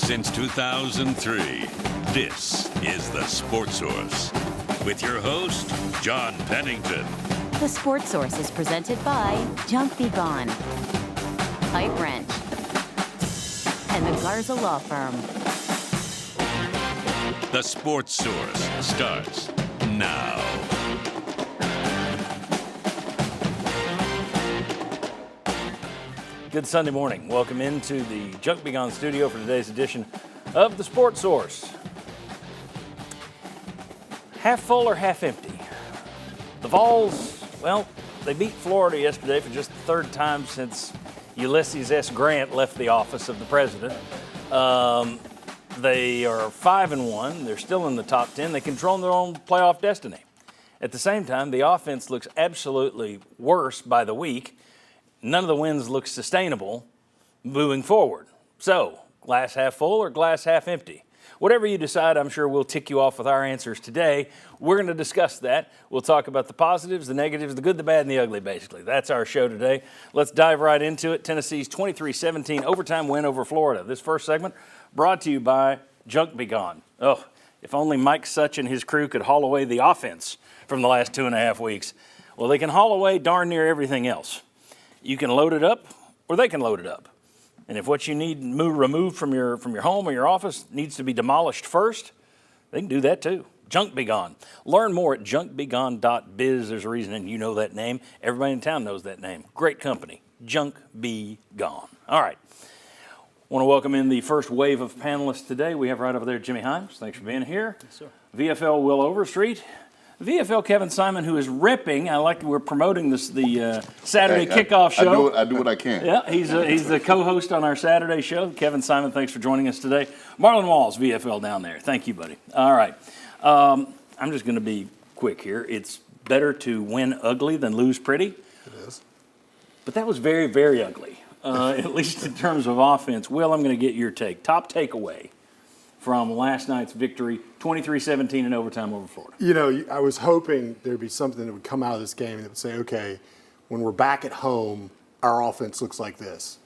Since 2003, this is The Sports Source with your host, John Pennington. The Sports Source is presented by Junk Be Gone, Pipe Wrench, and the Garza Law Firm. The Sports Source starts now. Good Sunday morning. Welcome into the Junk Be Gone studio for today's edition of the Sports Source. Half full or half empty? The Vols, well, they beat Florida yesterday for just the third time since Ulysses S. Grant left the office of the president. They are 5-1. They're still in the top 10. They control their own playoff destiny. At the same time, the offense looks absolutely worse by the week. None of the wins look sustainable moving forward. So, glass half full or glass half empty? Whatever you decide, I'm sure we'll tick you off with our answers today. We're going to discuss that. We'll talk about the positives, the negatives, the good, the bad, and the ugly, basically. That's our show today. Let's dive right into it. Tennessee's 23-17 overtime win over Florida. This first segment brought to you by Junk Be Gone. Oh, if only Mike Such and his crew could haul away the offense from the last 2.5 weeks. Well, they can haul away darn near everything else. You can load it up, or they can load it up. And if what you need removed from your home or your office needs to be demolished first, they can do that too. Junk Be Gone. Learn more at junkbegone.biz. There's a reason, and you know that name. Everybody in town knows that name. Great company. Junk Be Gone. All right. Want to welcome in the first wave of panelists today. We have right over there Jimmy Himes. Thanks for being here. Yes, sir. VFL Will Overstreet. VFL Kevin Simon, who is ripping. I like we're promoting the Saturday kickoff show. I do what I can. Yeah, he's the co-host on our Saturday show. Kevin Simon, thanks for joining us today. Marlon Walls, VFL down there. Thank you, buddy. All right. I'm just going to be quick here. It's better to win ugly than lose pretty. It is. But that was very, very ugly, at least in terms of offense. Will, I'm going to get your take. Top takeaway from last night's victory, 23-17 in overtime over Florida. You know, I was hoping there'd be something that would come out of this game that would say, okay, when we're back at home, our offense looks like this.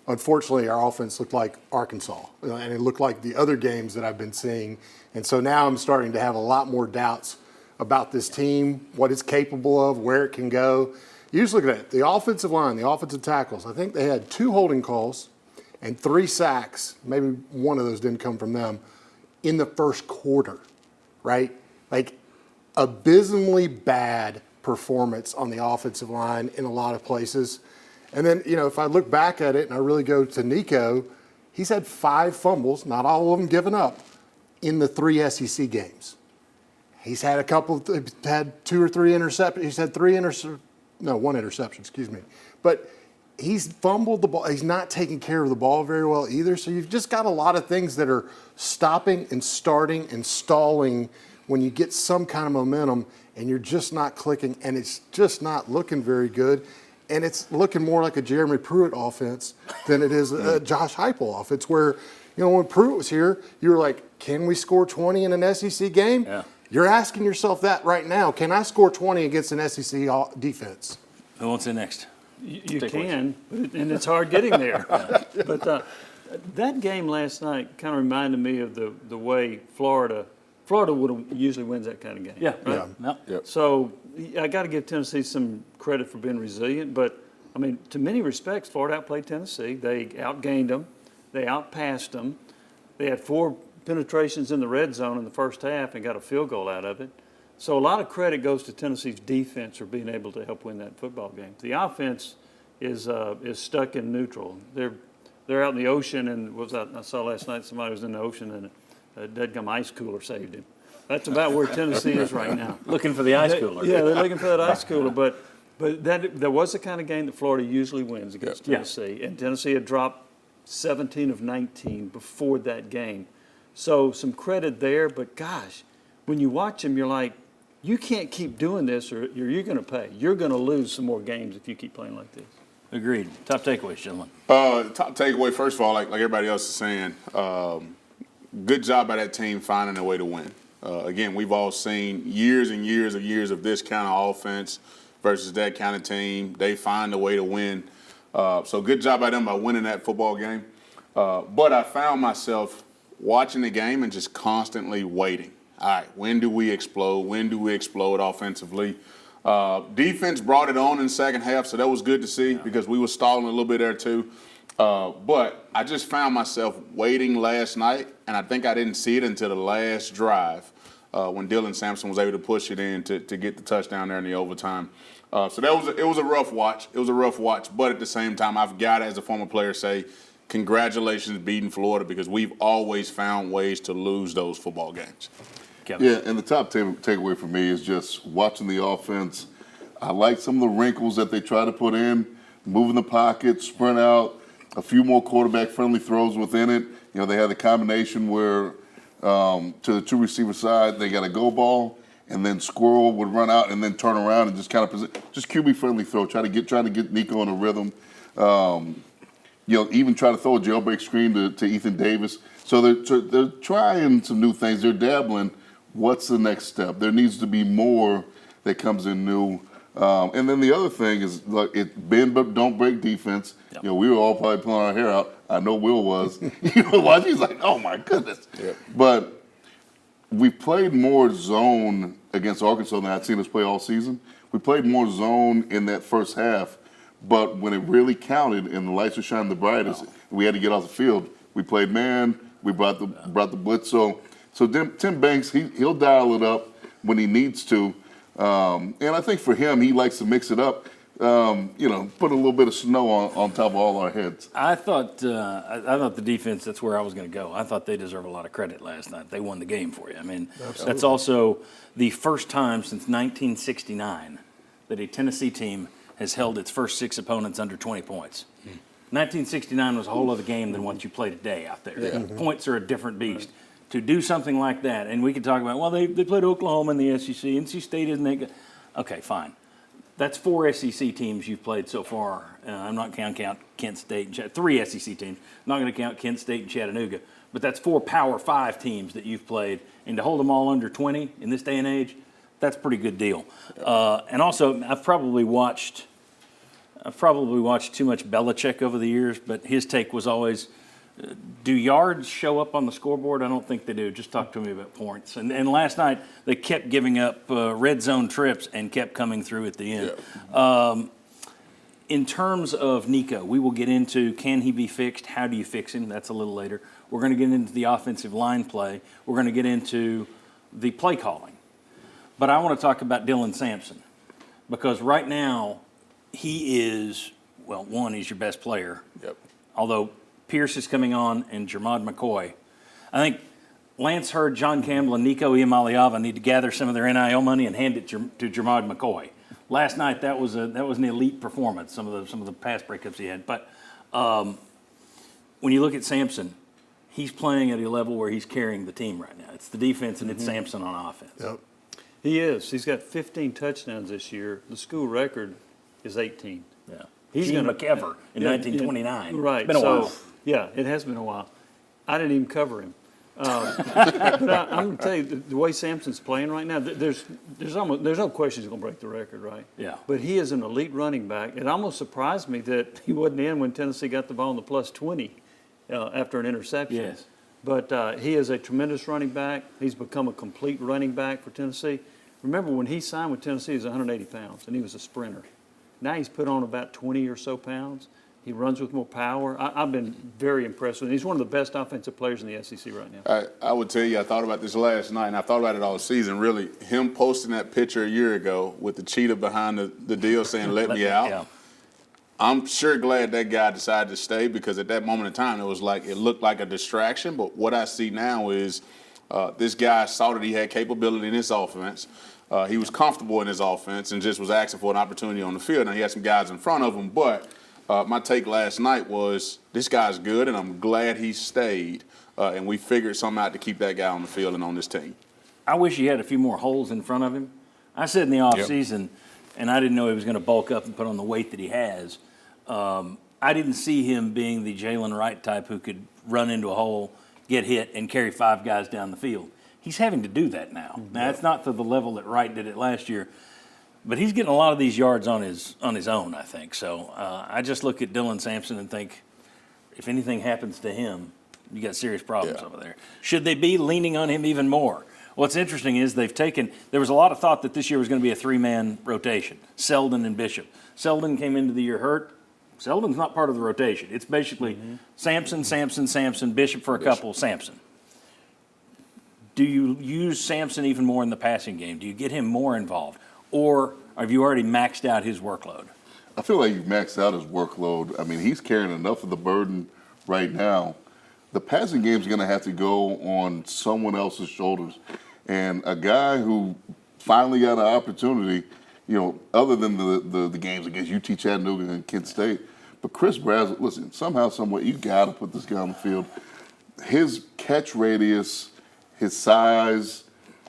Unfortunately, our offense looked like Arkansas, and it looked like the other games that I've been seeing. And so now I'm starting to have a lot more doubts about this team, what it's capable of, where it can go. You just look at it, the offensive line, the offensive tackles. I think they had 2 holding calls and 3 sacks, maybe one of those didn't come from them, in the first quarter, right? Like, abysmally bad performance on the offensive line in a lot of places. And then, you know, if I look back at it and I really go to Nico, he's had 5 fumbles, not all of them given up, in the 3 SEC games. He's had had 2 or 3 interceptions. He's had 1 interception, excuse me. But he's fumbled the ball. He's not taking care of the ball very well either. So you've just got a lot of things that are stopping and starting and stalling when you get some kind of momentum and you're just not clicking, and it's just not looking very good. And it's looking more like a Jeremy Pruitt offense than it is a Josh Heupel offense, where, you know, when Pruitt was here, you were like, can we score 20 in an SEC game? Yeah. You're asking yourself that right now. Can I score 20 against an SEC defense? Who wants in next? You can, and it's hard getting there. But that game last night kind of reminded me of the way Florida would usually wins that kind of game. Yeah, right? Yeah. Yep. So I got to give Tennessee some credit for being resilient. But, I mean, to many respects, Florida outplayed Tennessee. They outgained them. They outpassed them. They had 4 penetrations in the red zone in the first half and got a field goal out of it. So a lot of credit goes to Tennessee's defense for being able to help win that football game. The offense is stuck in neutral. They're out in the ocean, and I saw last night somebody was in the ocean and a dead-gum ice cooler saved him. That's about where Tennessee is right now. Looking for the ice cooler. Yeah, they're looking for that ice cooler. But that was the kind of game that Florida usually wins against Tennessee. And Tennessee had dropped 17 of 19 before that game. So some credit there, but gosh, when you watch them, you're like, you can't keep doing this or you're going to pay. You're going to lose some more games if you keep playing like this. Agreed. Top takeaways, gentlemen. Top takeaway, first of all, like everybody else is saying, good job by that team finding a way to win. Again, we've all seen years and years of this kind of offense versus that kind of team. They find a way to win. So good job by them by winning that football game. But I found myself watching the game and just constantly waiting. All right, when do we explode? When do we explode offensively? Defense brought it on in the second half, so that was good to see because we were stalling a little bit there too. But I just found myself waiting last night, and I think I didn't see it until the last drive when Dylan Samson was able to push it in to get the touchdown there in the overtime. So it was a rough watch. It was a rough watch, but at the same time, I've got to, as a former player, say congratulations beating Florida because we've always found ways to lose those football games. Kevin. Yeah, and the top takeaway for me is just watching the offense. I like some of the wrinkles that they try to put in, moving the pocket, sprint out, a few more quarterback-friendly throws within it. You know, they had a combination where to the two receiver side, they got a go ball, and then Squirrel would run out and then turn around and just kind of just QB-friendly throw, trying to get Nico in a rhythm. You know, even try to throw a jailbreak screen to Ethan Davis. So they're trying some new things. They're dabbling. What's the next step? There needs to be more that comes in new. And then the other thing is, like, bend but don't break defense. Yep. You know, we were all probably pulling our hair out. I know Will was. You know, watching, he's like, oh my goodness. Yep. But we played more zone against Arkansas than I'd seen us play all season. We played more zone in that first half. But when it really counted and the lights were shining the brightest, we had to get off the field. We played man. We brought the blitz. So Tim Banks, he'll dial it up when he needs to. And I think for him, he likes to mix it up. You know, put a little bit of snow on top of all our heads. I thought the defense, that's where I was going to go. I thought they deserve a lot of credit last night. They won the game for you. I mean, that's also the first time since 1969 that a Tennessee team has held its first 6 opponents under 20 points. 1969 was a whole other game than what you play today out there. Yeah. Points are a different beast. Right. To do something like that, and we could talk about, well, they played Oklahoma in the SEC. NC State isn't that good. Okay, fine. That's 4 SEC teams you've played so far. I'm not going to count Kent State and Chattanooga. 3 SEC teams. I'm not going to count Kent State and Chattanooga. But that's 4 Power 5 teams that you've played. And to hold them all under 20 in this day and age, that's a pretty good deal. And also, I've probably watched too much Belichick over the years, but his take was always, do yards show up on the scoreboard? I don't think they do. Just talk to me about points. And last night, they kept giving up red zone trips and kept coming through at the end. Yeah. In terms of Nico, we will get into, can he be fixed? How do you fix him? That's a little later. We're going to get into the offensive line play. We're going to get into the play calling. But I want to talk about Dylan Samson because right now he is, well, one, he's your best player. Yep. Although Pierce is coming on and Jermod McCoy. I think Lance Hurd, John Campbell, and Nico Iamaleava need to gather some of their NIL money and hand it to Jermod McCoy. Last night that was an elite performance. Some of the pass breakups he had. But when you look at Samson, he's playing at a level where he's carrying the team right now. It's the defense and it's Samson on offense. Yep. He is. He's got 15 touchdowns this year. The school record is 18. Yeah. He's going to McEver in 1929. Right. It's been a while. Yeah, it has been a while. I didn't even cover him. But I'm going to tell you, the way Samson's playing right now, there's no question he's going to break the record, right? Yeah. But he is an elite running back. It almost surprised me that he wasn't in when Tennessee got the ball on the plus 20 after an interception. Yes. But he is a tremendous running back. He's become a complete running back for Tennessee. Remember, when he signed with Tennessee, he was 180 pounds, and he was a sprinter. Now he's put on about 20 or so pounds. He runs with more power. I've been very impressed with him. He's one of the best offensive players in the SEC right now. I would tell you, I thought about this last night, and I thought about it all season, really. Him posting that picture a year ago with the cheetah behind the deal saying, let me out. Yeah. I'm sure glad that guy decided to stay because at that moment in time, it looked like a distraction. But what I see now is this guy saw that he had capability in his offense. He was comfortable in his offense and just was asking for an opportunity on the field. Now, he had some guys in front of him, but my take last night was this guy's good, and I'm glad he stayed, and we figured something out to keep that guy on the field and on this team. I wish he had a few more holes in front of him. I said in the offseason, and I didn't know he was going to bulk up and put on the weight that he has. I didn't see him being the Jalen Wright type who could run into a hole, get hit, and carry 5 guys down the field. He's having to do that now. Now, it's not to the level that Wright did it last year, but he's getting a lot of these yards on his own, I think. So I just look at Dylan Samson and think if anything happens to him, you got serious problems over there. Should they be leaning on him even more? What's interesting is there was a lot of thought that this year was going to be a three-man rotation, Selden and Bishop. Selden came into the year hurt. Selden's not part of the rotation. It's basically Samson, Bishop for a couple, Samson. Do you use Samson even more in the passing game? Do you get him more involved? Or have you already maxed out his workload? I feel like you've maxed out his workload. I mean, he's carrying enough of the burden right now. The passing game's going to have to go on someone else's shoulders. And a guy who finally got an opportunity, other than the games against UT Chattanooga and Kent State, but Chris Brasley, listen, somehow, someway, you got to put this guy on the field. His catch radius, his size,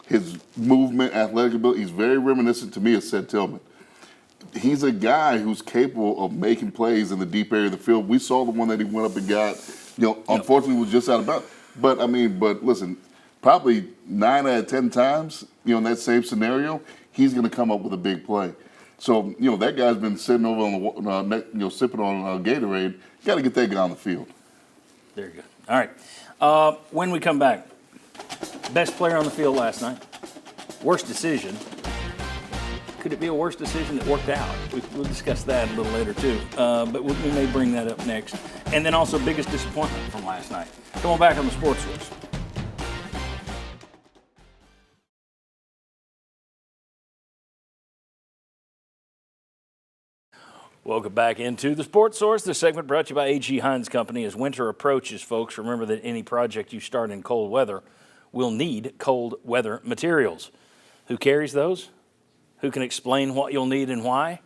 his movement, athletic ability, he's very reminiscent to me of Seth Tillman. He's a guy who's capable of making plays in the deep area of the field. We saw the one that he went up and got, unfortunately was just out of bounds. But listen, probably 9 out of 10 times, in that same scenario, he's going to come up with a big play. So, that guy's been sitting over on the, sipping on Gatorade. You got to get that guy on the field. Very good. All right. When we come back, best player on the field last night, worst decision. Could it be a worse decision that worked out? We'll discuss that a little later, too. But we may bring that up next. And then also biggest disappointment from last night. Come on back on the Sports Source. Welcome back into the Sports Source. This segment brought to you by A.G. Hines Company. As winter approaches, folks, remember that any project you start in cold weather will need cold weather materials. Who carries those? Who can explain what you'll need and why?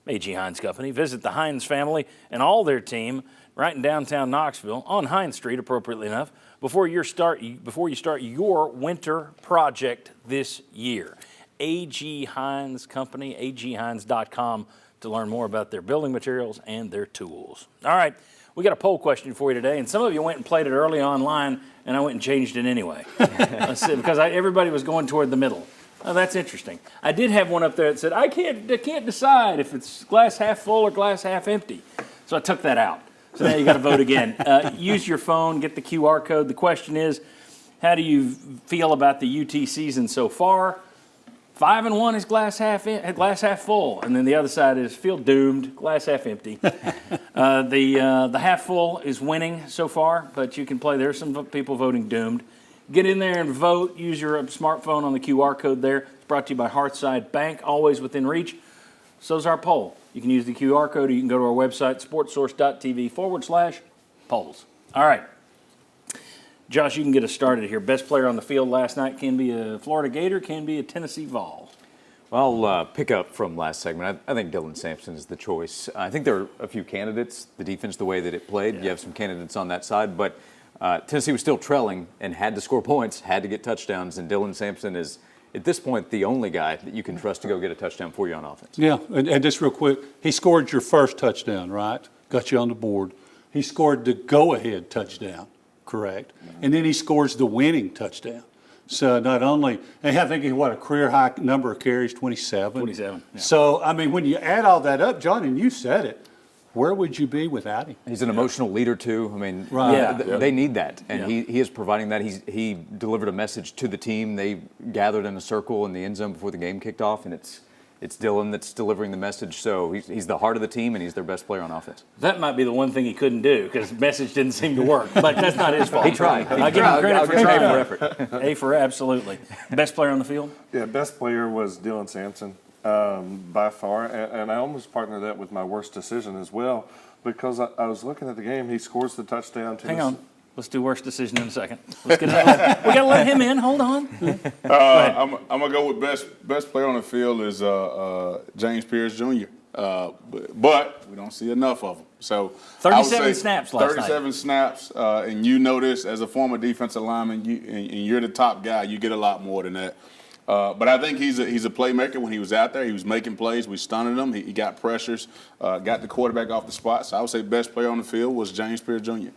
A.G. Hines Company. Visit the Hines family and all their team right in downtown Knoxville on Hines Street, appropriately enough, before you start your winter project this year. A.G. Hines Company, aghines.com to learn more about their building materials and their tools. All right, we got a poll question for you today, and some of you went and played it early online, and I went and changed it anyway. Let's see, because everybody was going toward the middle. Oh, that's interesting. I did have one up there that said, I can't decide if it's glass half full or glass half empty. So I took that out. So now you got to vote again. Use your phone, get the QR code. The question is, how do you feel about the UT season so far? 5-1 is glass half full, and then the other side is feel doomed, glass half empty. The half full is winning so far, but you can play. There's some people voting doomed. Get in there and vote. Use your smartphone on the QR code there. It's brought to you by Hearthside Bank, always within reach. So's our poll. You can use the QR code, or you can go to our website, sportsource.tv/polls. All right. Josh, you can get us started here. Best player on the field last night can be a Florida Gator, can be a Tennessee Vol. Well, I'll pick up from last segment. I think Dylan Sampson is the choice. I think there are a few candidates. The defense, the way that it played, you have some candidates on that side. But Tennessee was still trailing and had to score points, had to get touchdowns. And Dylan Sampson is, at this point, the only guy that you can trust to go get a touchdown for you on offense. Yeah, and just real quick, he scored your first touchdown, right? Got you on the board. He scored the go-ahead touchdown. Correct. And then he scores the winning touchdown. So not only, and I think a career high number of carries, 27. 27. Yeah. So, I mean, when you add all that up, John, and you said it, where would you be without him? He's an emotional leader, too. I mean, they need that. And he is providing that. He delivered a message to the team. They gathered in a circle in the end zone before the game kicked off, and it's Dylan that's delivering the message. So he's the heart of the team, and he's their best player on offense. That might be the one thing he couldn't do, because the message didn't seem to work. But that's not his fault. He tried. I give him credit for trying. A for effort. A for absolutely. Best player on the field? Yeah, best player was Dylan Sampson by far. And I almost partnered that with my worst decision as well, because I was looking at the game. He scores the touchdown. Hang on. Let's do worst decision in a second. Let's get it. We got to let him in. Hold on. I'm gonna go with best player on the field is James Pierce Jr. But we don't see enough of him. So 37 snaps last night. 37 snaps, and you know this as a former defensive lineman. And you're the top guy. You get a lot more than that. But I think he's a playmaker. When he was out there, he was making plays. We stunned him. He got pressures, got the quarterback off the spot. So I would say best player on the field was James Pierce Jr.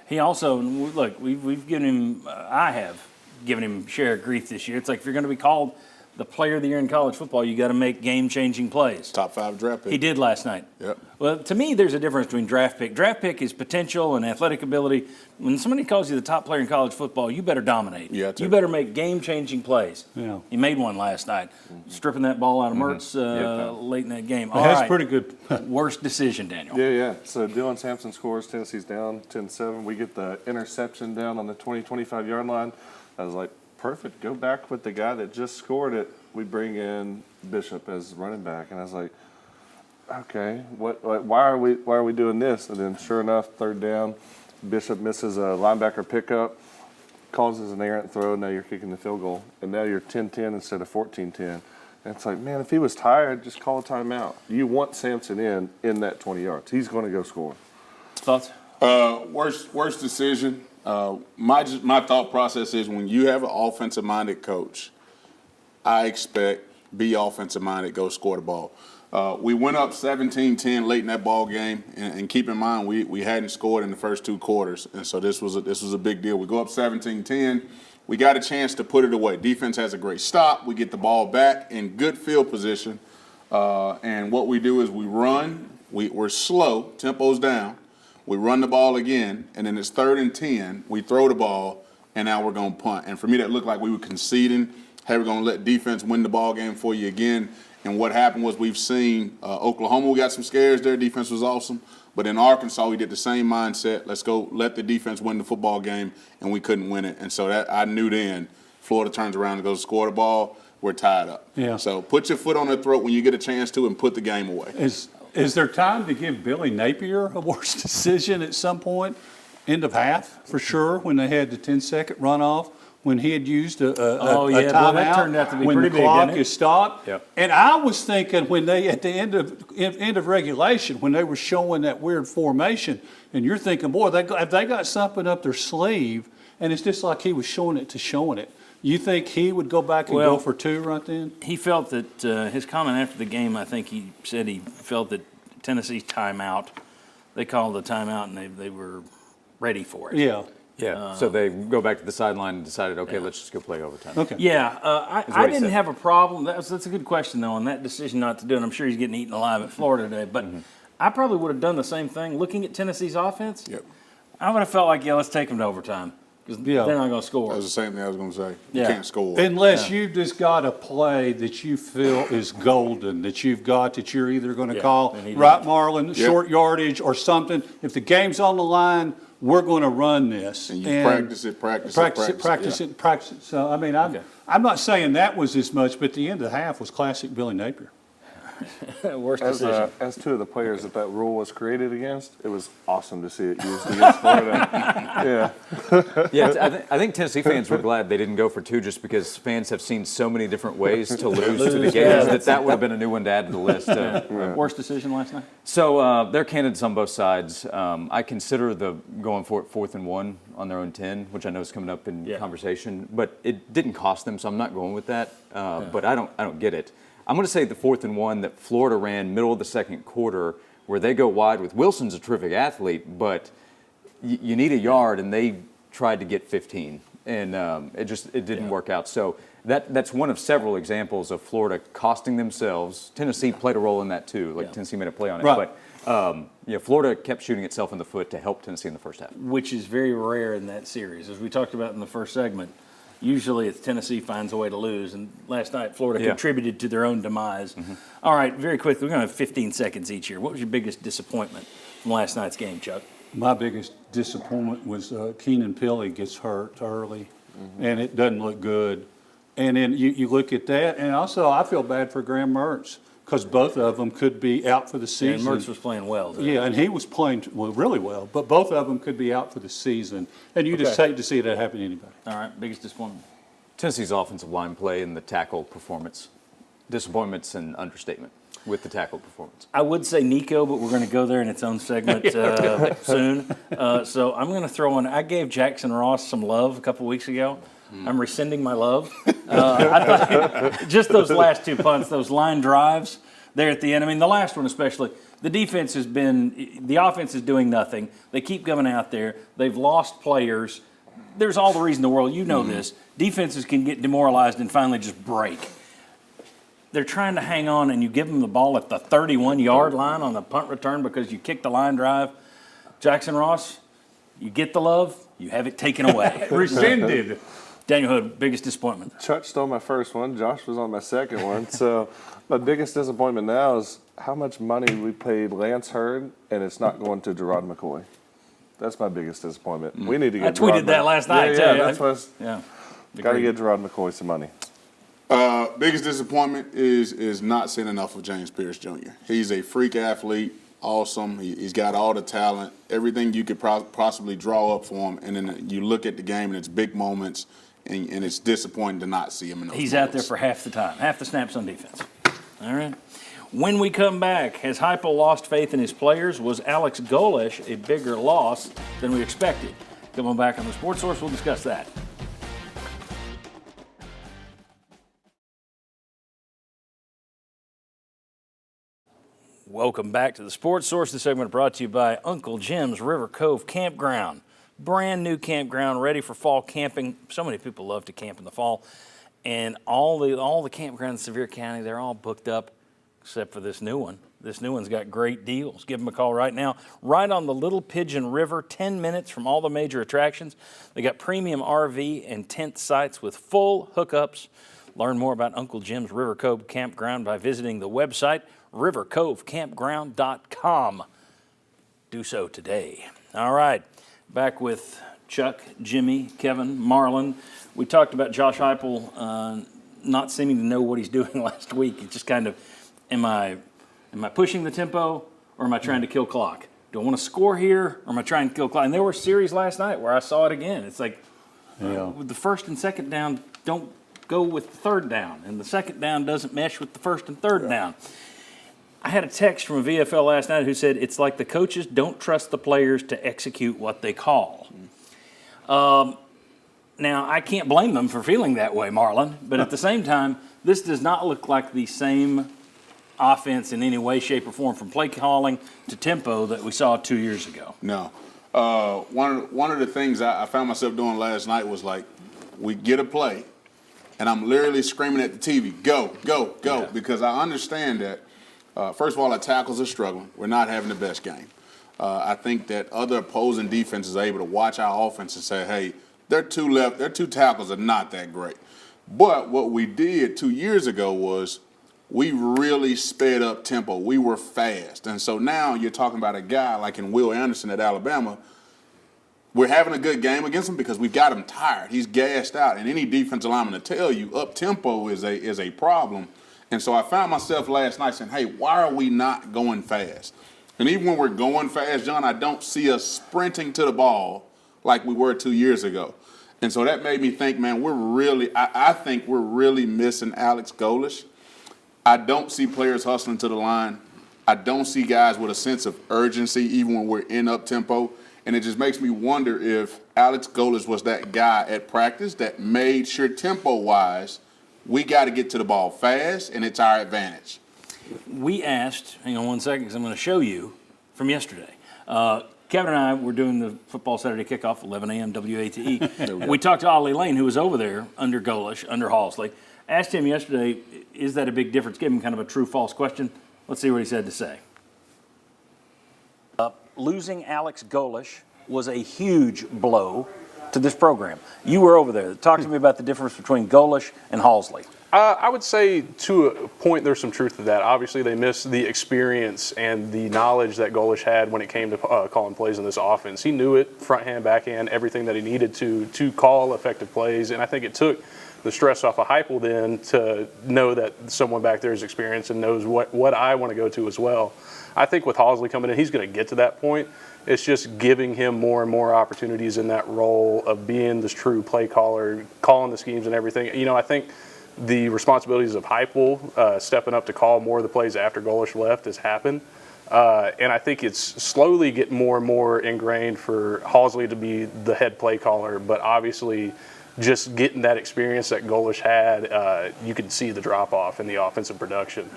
He also, look, we've given him, I have given him share of grief this year. It's like if you're going to be called the player of the year in college football, you got to make game-changing plays. Top 5 draft pick. He did last night. Yep. Well, to me, there's a difference between draft pick. Draft pick is potential and athletic ability. When somebody calls you the top player in college football, you better dominate. Yeah, you better make game-changing plays. Yeah. He made one last night, stripping that ball out of Mertz late in that game. That's pretty good. Worst decision, Daniel. Yeah. So Dylan Sampson scores. Tennessee's down 10-7. We get the interception down on the 25-yard line. I was like, perfect. Go back with the guy that just scored it. We bring in Bishop as running back, and I was like, okay, why are we doing this? And then sure enough, third down, Bishop misses a linebacker pickup, causes an errant throw. Now you're kicking the field goal, and now you're 10-10 instead of 14-10. And it's like, man, if he was tired, just call a timeout. You want Samson in that 20 yards. He's going to go score. Thoughts? Worst decision. My thought process is when you have an offensive-minded coach, I expect be offensive-minded, go score the ball. We went up 17-10 late in that ball game, and keep in mind we hadn't scored in the first 2 quarters, and so this was a big deal. We go up 17-10. We got a chance to put it away. Defense has a great stop. We get the ball back in good field position, and what we do is we run. We're slow, tempo's down. We run the ball again, and then it's 3rd and 10. We throw the ball, and now we're going to punt. And for me, that looked like we were conceding. Hey, we're going to let defense win the ball game for you again. And what happened was we've seen Oklahoma, we got some scares there. Defense was awesome. But in Arkansas, we did the same mindset. Let's go let the defense win the football game, and we couldn't win it. And so that I knew then Florida turns around and goes score the ball. We're tied up. Yeah. So put your foot on their throat when you get a chance to and put the game away. Is there time to give Billy Napier a worse decision at some point? End of half, for sure, when they had the 10-second runoff, when he had used a timeout, well, that turned out to be when pretty the big, clock didn't it? is stopped. Yep. And I was thinking when they, at the end of regulation, when they were showing that weird formation, and you're thinking, boy, have they got something up their sleeve, and it's just like he was showing it. You think he would go back and go for 2 right then? He felt that his comment after the game, I think he said he felt that Tennessee's timeout, they called the timeout and they were ready for it. Yeah. Yeah. So they go back to the sideline and decided, okay, let's just go play overtime. Okay. Yeah, I what he didn't said. have a problem. That's a good question, though, on that decision not to do it. I'm sure he's getting eaten alive at Florida today. But I probably would have done the same thing. Looking at Tennessee's offense, Yep. I would have felt like, let's take them to overtime because they're not going to score. That was the same thing I was going to say. Yeah. You can't score. Unless you've just got a play that you feel is golden, that you've got that you're either going to call and he right did. Marlin, short yardage or something. If the game's on the line, we're going to run this. And you practice it. So, I mean, I'm not saying that was as much, but the end of the half was classic Billy Napier. Worst As decision. as 2 of the players that rule was created against, it was awesome to see it used against Florida. Yeah. Yeah, I think Tennessee fans were glad they didn't go for 2 just because fans have seen so many different ways to lose to the Gators that would have been a new one to add to the list. Worst decision last night? So they're candidates on both sides. I consider the going for it 4th and 1 on their own 10, which I know is coming up in conversation, but it didn't cost them, so I'm not going with that. But I don't get it. I'm going to say the 4th and 1 that Florida ran middle of the second quarter, where they go wide with Wilson's a terrific athlete, but you need a yard, and they tried to get 15, and it didn't work out. So that's one of several examples of Florida costing themselves. Tennessee played a role in that too. Tennessee made a play on it, Right. but Florida kept shooting itself in the foot to help Tennessee in the first half. Which is very rare in that series. As we talked about in the first segment, usually it's Tennessee finds a way to lose, and last night Florida contributed to their own demise. All right, very quickly, we're going to have 15 seconds each here. What was your biggest disappointment from last night's game, Chuck? My biggest disappointment was Keenan Pilley gets hurt early, and it doesn't look good. And then you look at that, and also I feel bad for Graham Mertz because both of them could be out for the season. And Mertz was playing well. Yeah, and he was playing really well, but both of them could be out for the season. And you just hate to see that happen to anybody. All right, biggest disappointment. Tennessee's offensive line play and the tackle performance. Disappointment's an understatement with the tackle performance. I would say Nico, but we're going to go there in its own segment soon. So I'm going to throw in, I gave Jackson Ross some love a couple weeks ago. I'm rescinding my love. I thought just those last 2 punts, those line drives there at the end. I mean, the last one especially. The defense has been, the offense is doing nothing. They keep coming out there. They've lost players. There's all the reason in the world. You know this. Defenses can get demoralized and finally just break. they're trying to hang on, and you give them the ball at the 31-yard line on the punt return because you kicked the line drive. Jackson Ross, you get the love, you have it taken away. Rescinded. Daniel Hood, biggest disappointment. Chuck stole my first one. Josh was on my second one. So my biggest disappointment now is how much money we paid Lance Hurd, and it's not going to Gerard McCoy. That's my biggest disappointment. We need to get. I tweeted that last night, yeah, too. That's what. Yeah. Got to get Gerard McCoy some money. Biggest disappointment is not seeing enough of James Pierce Jr. He's a freak athlete, awesome. He's got all the talent, everything you could possibly draw up for him. And then you look at the game and it's big moments, and it's disappointing to not see him in those He's moments. out there for half the time, half the snaps on defense. All right. When we come back, has Heupel lost faith in his players? Was Alex Golesh a bigger loss than we expected? Coming back on the Sports Source, we'll discuss that. Welcome back to the Sports Source. This segment brought to you by Uncle Jim's River Cove Campground. Brand new campground, ready for fall camping. So many people love to camp in the fall. And all the campgrounds in Sevier County, they're all booked up except for this new one. This new one's got great deals. Give them a call right now. Right on the Little Pigeon River, 10 minutes from all the major attractions. They got premium RV and tent sites with full hookups. Learn more about Uncle Jim's River Cove Campground by visiting the website rivercovecampground.com. Do so today. All right, back with Chuck, Jimmy, Kevin, Marlon. We talked about Josh Heupel not seeming to know what he's doing last week. It's just kind of, am I pushing the tempo or am I trying to kill clock? Do I want to score here or am I trying to kill clock? And there were series last night where I saw it again. It's like with the first and second down, don't go with the third down, and the second down doesn't mesh with the first and third down. I had a text from a VFL last night who said it's like the coaches don't trust the players to execute what they call. Now, I can't blame them for feeling that way, Marlon, but at the same time, this does not look like the same offense in any way, shape, or form from play calling to tempo that we saw 2 years ago. No. One of the things I found myself doing last night was like, we get a play, and I'm literally screaming at the TV, go, go, go, because I understand that. First of all, our tackles are struggling. We're not having the best game. I think that other opposing defenses are able to watch our offense and say, hey, their two tackles are not that great. But what we did 2 years ago was we really sped up tempo. We were fast. And so now you're talking about a guy like in Will Anderson at Alabama. We're having a good game against him because we've got him tired. He's gassed out. And any defensive lineman to tell you up tempo is a problem. And so I found myself last night saying, hey, why are we not going fast? And even when we're going fast, John, I don't see us sprinting to the ball like we were 2 years ago. And so that made me think, man, I think we're really missing Alex Golesh. I don't see players hustling to the line. I don't see guys with a sense of urgency even when we're in up-tempo. And it just makes me wonder if Alex Golesh was that guy at practice that made sure tempo-wise we got to get to the ball fast, and it's our advantage. We asked, hang on one second because I'm going to show you from yesterday. Kevin and I were doing the Football Saturday Kickoff, 11 a.m. WATE. We talked to Ollie Lane, who was over there under Golesh, under Halsley. Asked him yesterday, is that a big difference? Gave him kind of a true-false question. Let's see what he said to say. Losing Alex Golesh was a huge blow to this program. You were over there. Talk to me about the difference between Golesh and Halsley. I would say to a point there's some truth to that. Obviously, they missed the experience and the knowledge that Golesh had when it came to calling plays in this offense. He knew it, front hand, back hand, everything that he needed to call effective plays. And I think it took the stress off of Heupel then to know that someone back there is experienced and knows what I want to go to as well. I think with Halsley coming in, he's going to get to that point. It's just giving him more and more opportunities in that role of being this true play caller, calling the schemes and everything. You know, I think the responsibilities of Heupel stepping up to call more of the plays after Golesh left has happened. And I think it's slowly getting more and more ingrained for Halsley to be the head play caller. But obviously, just getting that experience that Golesh had, you can see the drop-off in the offensive production.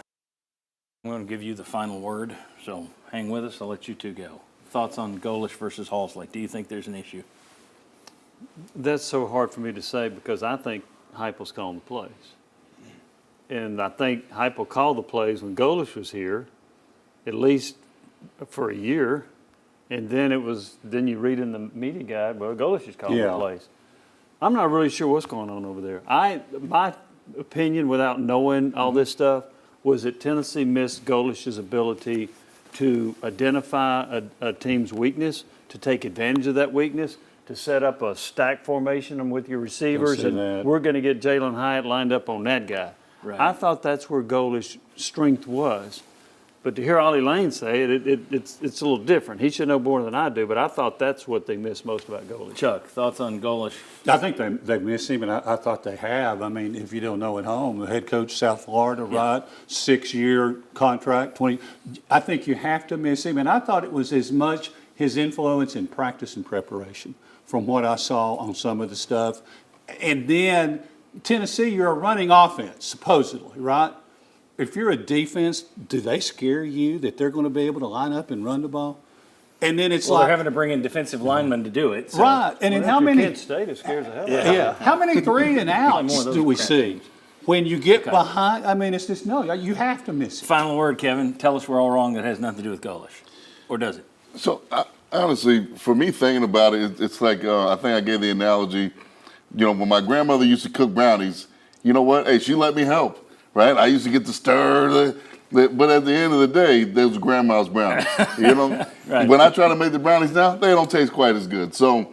I'm going to give you the final word, so hang with us. I'll let you two go. Thoughts on Golesh versus Halsley? Do you think there's an issue? That's so hard for me to say because I think Heupel's calling the plays. and I think Heupel called the plays when Golish was here, at least for a year. And then then you read in the media guide, well, Golish is calling the plays. I'm not really sure what's going on over there. My opinion, without knowing all this stuff, was that Tennessee missed Golish's ability to identify a team's weakness, to take advantage of that weakness, to set up a stack formation with your receivers, and we're going to get Jalen Hyatt lined up on that guy. Right. I thought that's where Golish's strength was. But to hear Ollie Lane say it, it's a little different. He should know more than I do, but I thought that's what they missed most about Golish. Chuck, thoughts on Golish? I think they miss him, and I thought they have. I mean, if you don't know at home, the head coach, South Florida, right, 6-year contract, 20. I think you have to miss him, and I thought it was as much his influence in practice and preparation from what I saw on some of the stuff. And then Tennessee, you're a running offense, supposedly, right? If you're a defense, do they scare you that they're going to be able to line up and run the ball? And then it's they're having to bring in defensive linemen to do it. So. Right. And then how many? Kent State, it scares the hell out of you. Yeah. How many 3 and outs do we see? When you get behind, I mean, it's just, no, you have to miss it. Final word, Kevin. Tell us we're all wrong that has nothing to do with Golish. Or does it? So, honestly, for me thinking about it, it's like, I think I gave the analogy, when my grandmother used to cook brownies, you know what? Hey, she let me help. Right, I used to get to stir, but at the end of the day, there's grandma's brownies. Right. When I try to make the brownies now, they don't taste quite as good. So,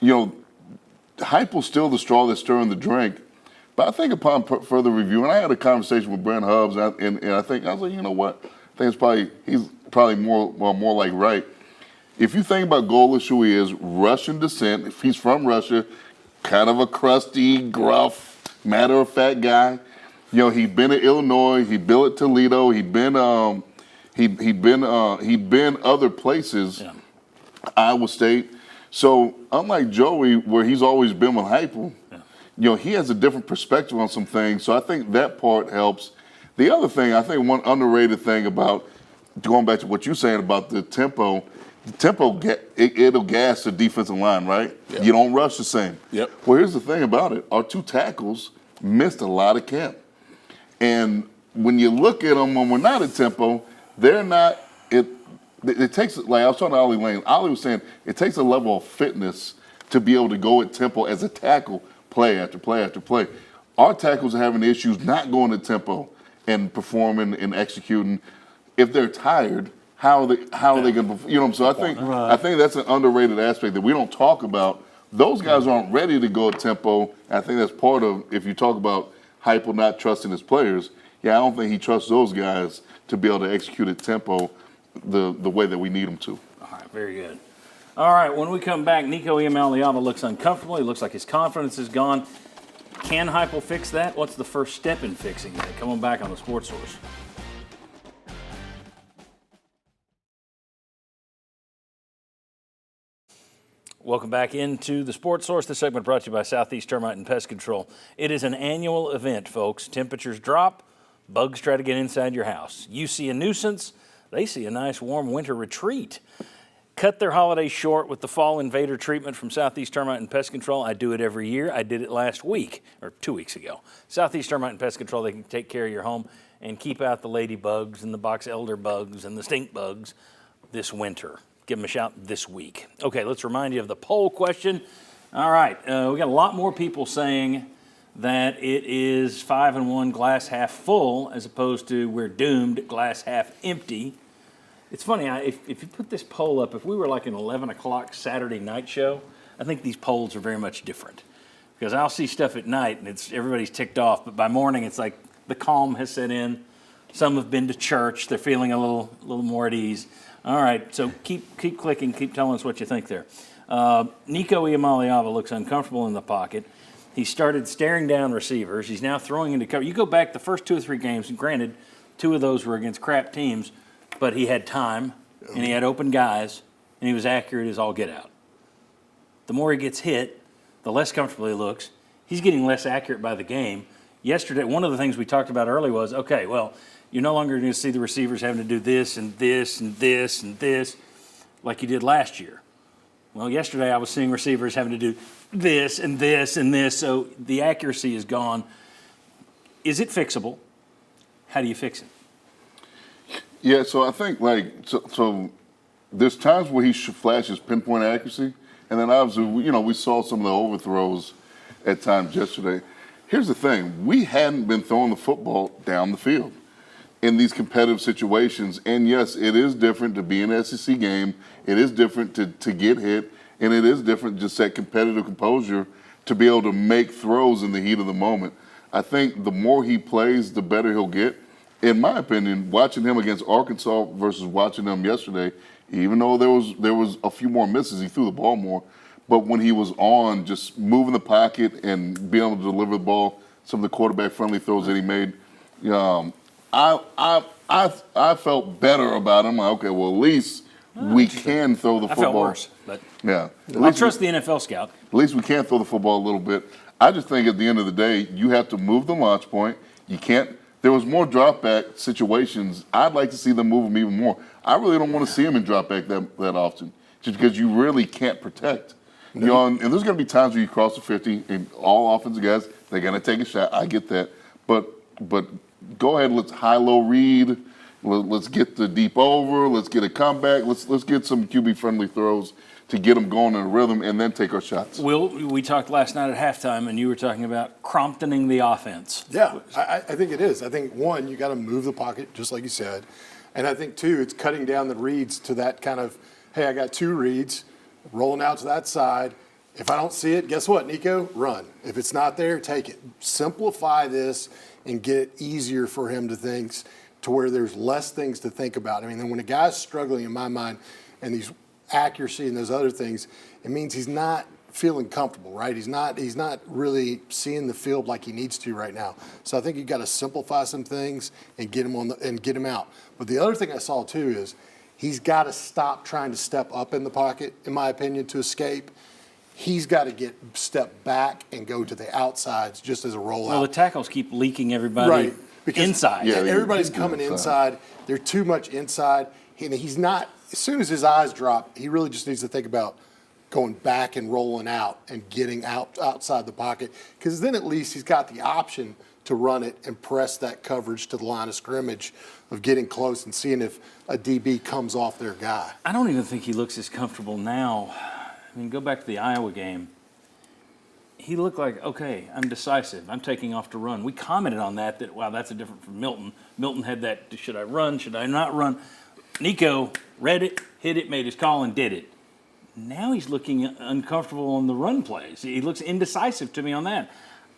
Heupel's still the straw that's stirring the drink. But I think upon further review, and I had a conversation with Brent Hubbs, and I was like, you know what? I think he's probably more like right. If you think about Golish, who he is, Russian descent, if he's from Russia, kind of a crusty, gruff, matter-of-fact guy. He'd been at Illinois, he'd been at Toledo, he'd been other places, Iowa State. So unlike Joey, where he's always been with Heupel, he has a different perspective on some things. So I think that part helps. The other thing, I think one underrated thing about going back to what you're saying about the tempo, it'll gas the defensive line, right? Yep. You don't rush the same. Yep. Well, here's the thing about it: our 2 tackles missed a lot of camp. And when you look at them when we're not at tempo, they're not. It takes, like I was talking to Ollie Lane. Ollie was saying it takes a level of fitness to be able to go at tempo as a tackle, play after play after play. Our tackles are having issues not going at tempo and performing and executing. If they're tired, how are they going to? So I think that's an underrated aspect that we don't talk about. Those guys aren't ready to go at tempo. I think that's part of, if you talk about Heupel not trusting his players, I don't think he trusts those guys to be able to execute at tempo the way that we need them to. All right, very good. All right, when we come back, Nico Iamaleava looks uncomfortable. He looks like his confidence is gone. Can Heupel fix that? What's the first step in fixing that? Come on back on the Sports Source. Welcome back into the Sports Source. This segment brought to you by Southeast Termite and Pest Control. It is an annual event, folks. Temperatures drop, bugs try to get inside your house. You see a nuisance, they see a nice warm winter retreat. Cut their holiday short with the fall invader treatment from Southeast Termite and Pest Control. I do it every year. I did it last week, or 2 weeks ago. Southeast Termite and Pest Control, they can take care of your home and keep out the ladybugs and the box elder bugs and the stink bugs this winter. Give them a shout this week. Okay, let's remind you of the poll question. All right, we got a lot more people saying that it is 5-1 glass half full as opposed to we're doomed glass half empty. It's funny, if you put this poll up, if we were like an 11 o'clock Saturday night show, I think these polls are very much different. Because I'll see stuff at night and everybody's ticked off, but by morning it's like the calm has set in. Some have been to church, they're feeling a little more at ease. All right, so keep clicking, keep telling us what you think there. Nico Iamaleava looks uncomfortable in the pocket. He started staring down receivers. He's now throwing into cover. You go back the first 2 or 3 games, and granted, 2 of those were against crap teams, but he had time, and he had open guys, and he was accurate as all get out. The more he gets hit, the less comfortable he looks. He's getting less accurate by the game. Yesterday, one of the things we talked about early was, okay, well, you're no longer going to see the receivers having to do this and this and this and this like you did last year. Well, yesterday I was seeing receivers having to do this and this and this, so the accuracy is gone. Is it fixable? How do you fix it? Yeah, so I think so there's times where he flashes pinpoint accuracy, and then obviously we saw some of the overthrows at times yesterday. Here's the thing: we hadn't been throwing the football down the field in these competitive situations, and yes, it is different to be in an SEC game. It is different to get hit, and it is different just that competitive composure to be able to make throws in the heat of the moment. I think the more he plays, the better he'll get. In my opinion, watching him against Arkansas versus watching him yesterday, even though there was a few more misses, he threw the ball more. But when he was on, just moving the pocket and being able to deliver the ball, some of the quarterback-friendly throws that he made, I felt better about him. Okay, well, at least we can throw the football. I felt worse, but yeah. I trust the NFL scout. At least we can throw the football a little bit. I just think at the end of the day, you have to move the launch point. You can't. There was more drop back situations. I'd like to see them move them even more. I really don't want to see them in drop back that often, just because you really can't protect. And there's going to be times where you cross the 50, and all offensive guys, they're going to take a shot. I get that, but go ahead. Let's high-low read. Let's get the deep over. Let's get a comeback. Let's get some QB-friendly throws to get them going in a rhythm, and then take our shots. Will, we talked last night at halftime, and you were talking about Cromptoning the offense. Yeah, I think it is. I think, one, you got to move the pocket, just like you said. And I think, two, it's cutting down the reads to that kind of, hey, I got 2 reads, rolling out to that side. If I don't see it, guess what, Nico? Run. If it's not there, take it. Simplify this and get it easier for him to think, to where there's less things to think about. I mean, when a guy's struggling, in my mind, and these accuracy and those other things, it means he's not feeling comfortable, right? He's not really seeing the field like he needs to right now. So I think you got to simplify some things and get him out. But the other thing I saw too is he's got to stop trying to step up in the pocket, in my opinion, to escape. He's got to step back and go to the outsides just as a rollout. Well, the tackles keep leaking everybody inside. Yeah, everybody's coming inside. They're too much inside. He's not. As soon as his eyes drop, he really just needs to think about going back and rolling out and getting outside the pocket, because then at least he's got the option to run it and press that coverage to the line of scrimmage of getting close and seeing if a DB comes off their guy. I don't even think he looks as comfortable now. I mean, go back to the Iowa game. He looked like, okay, I'm decisive. I'm taking off to run. We commented on that, wow, that's a different from Milton. Milton had that, should I run, should I not run? Nico read it, hit it, made his call, and did it. Now he's looking uncomfortable on the run plays. He looks indecisive to me on that.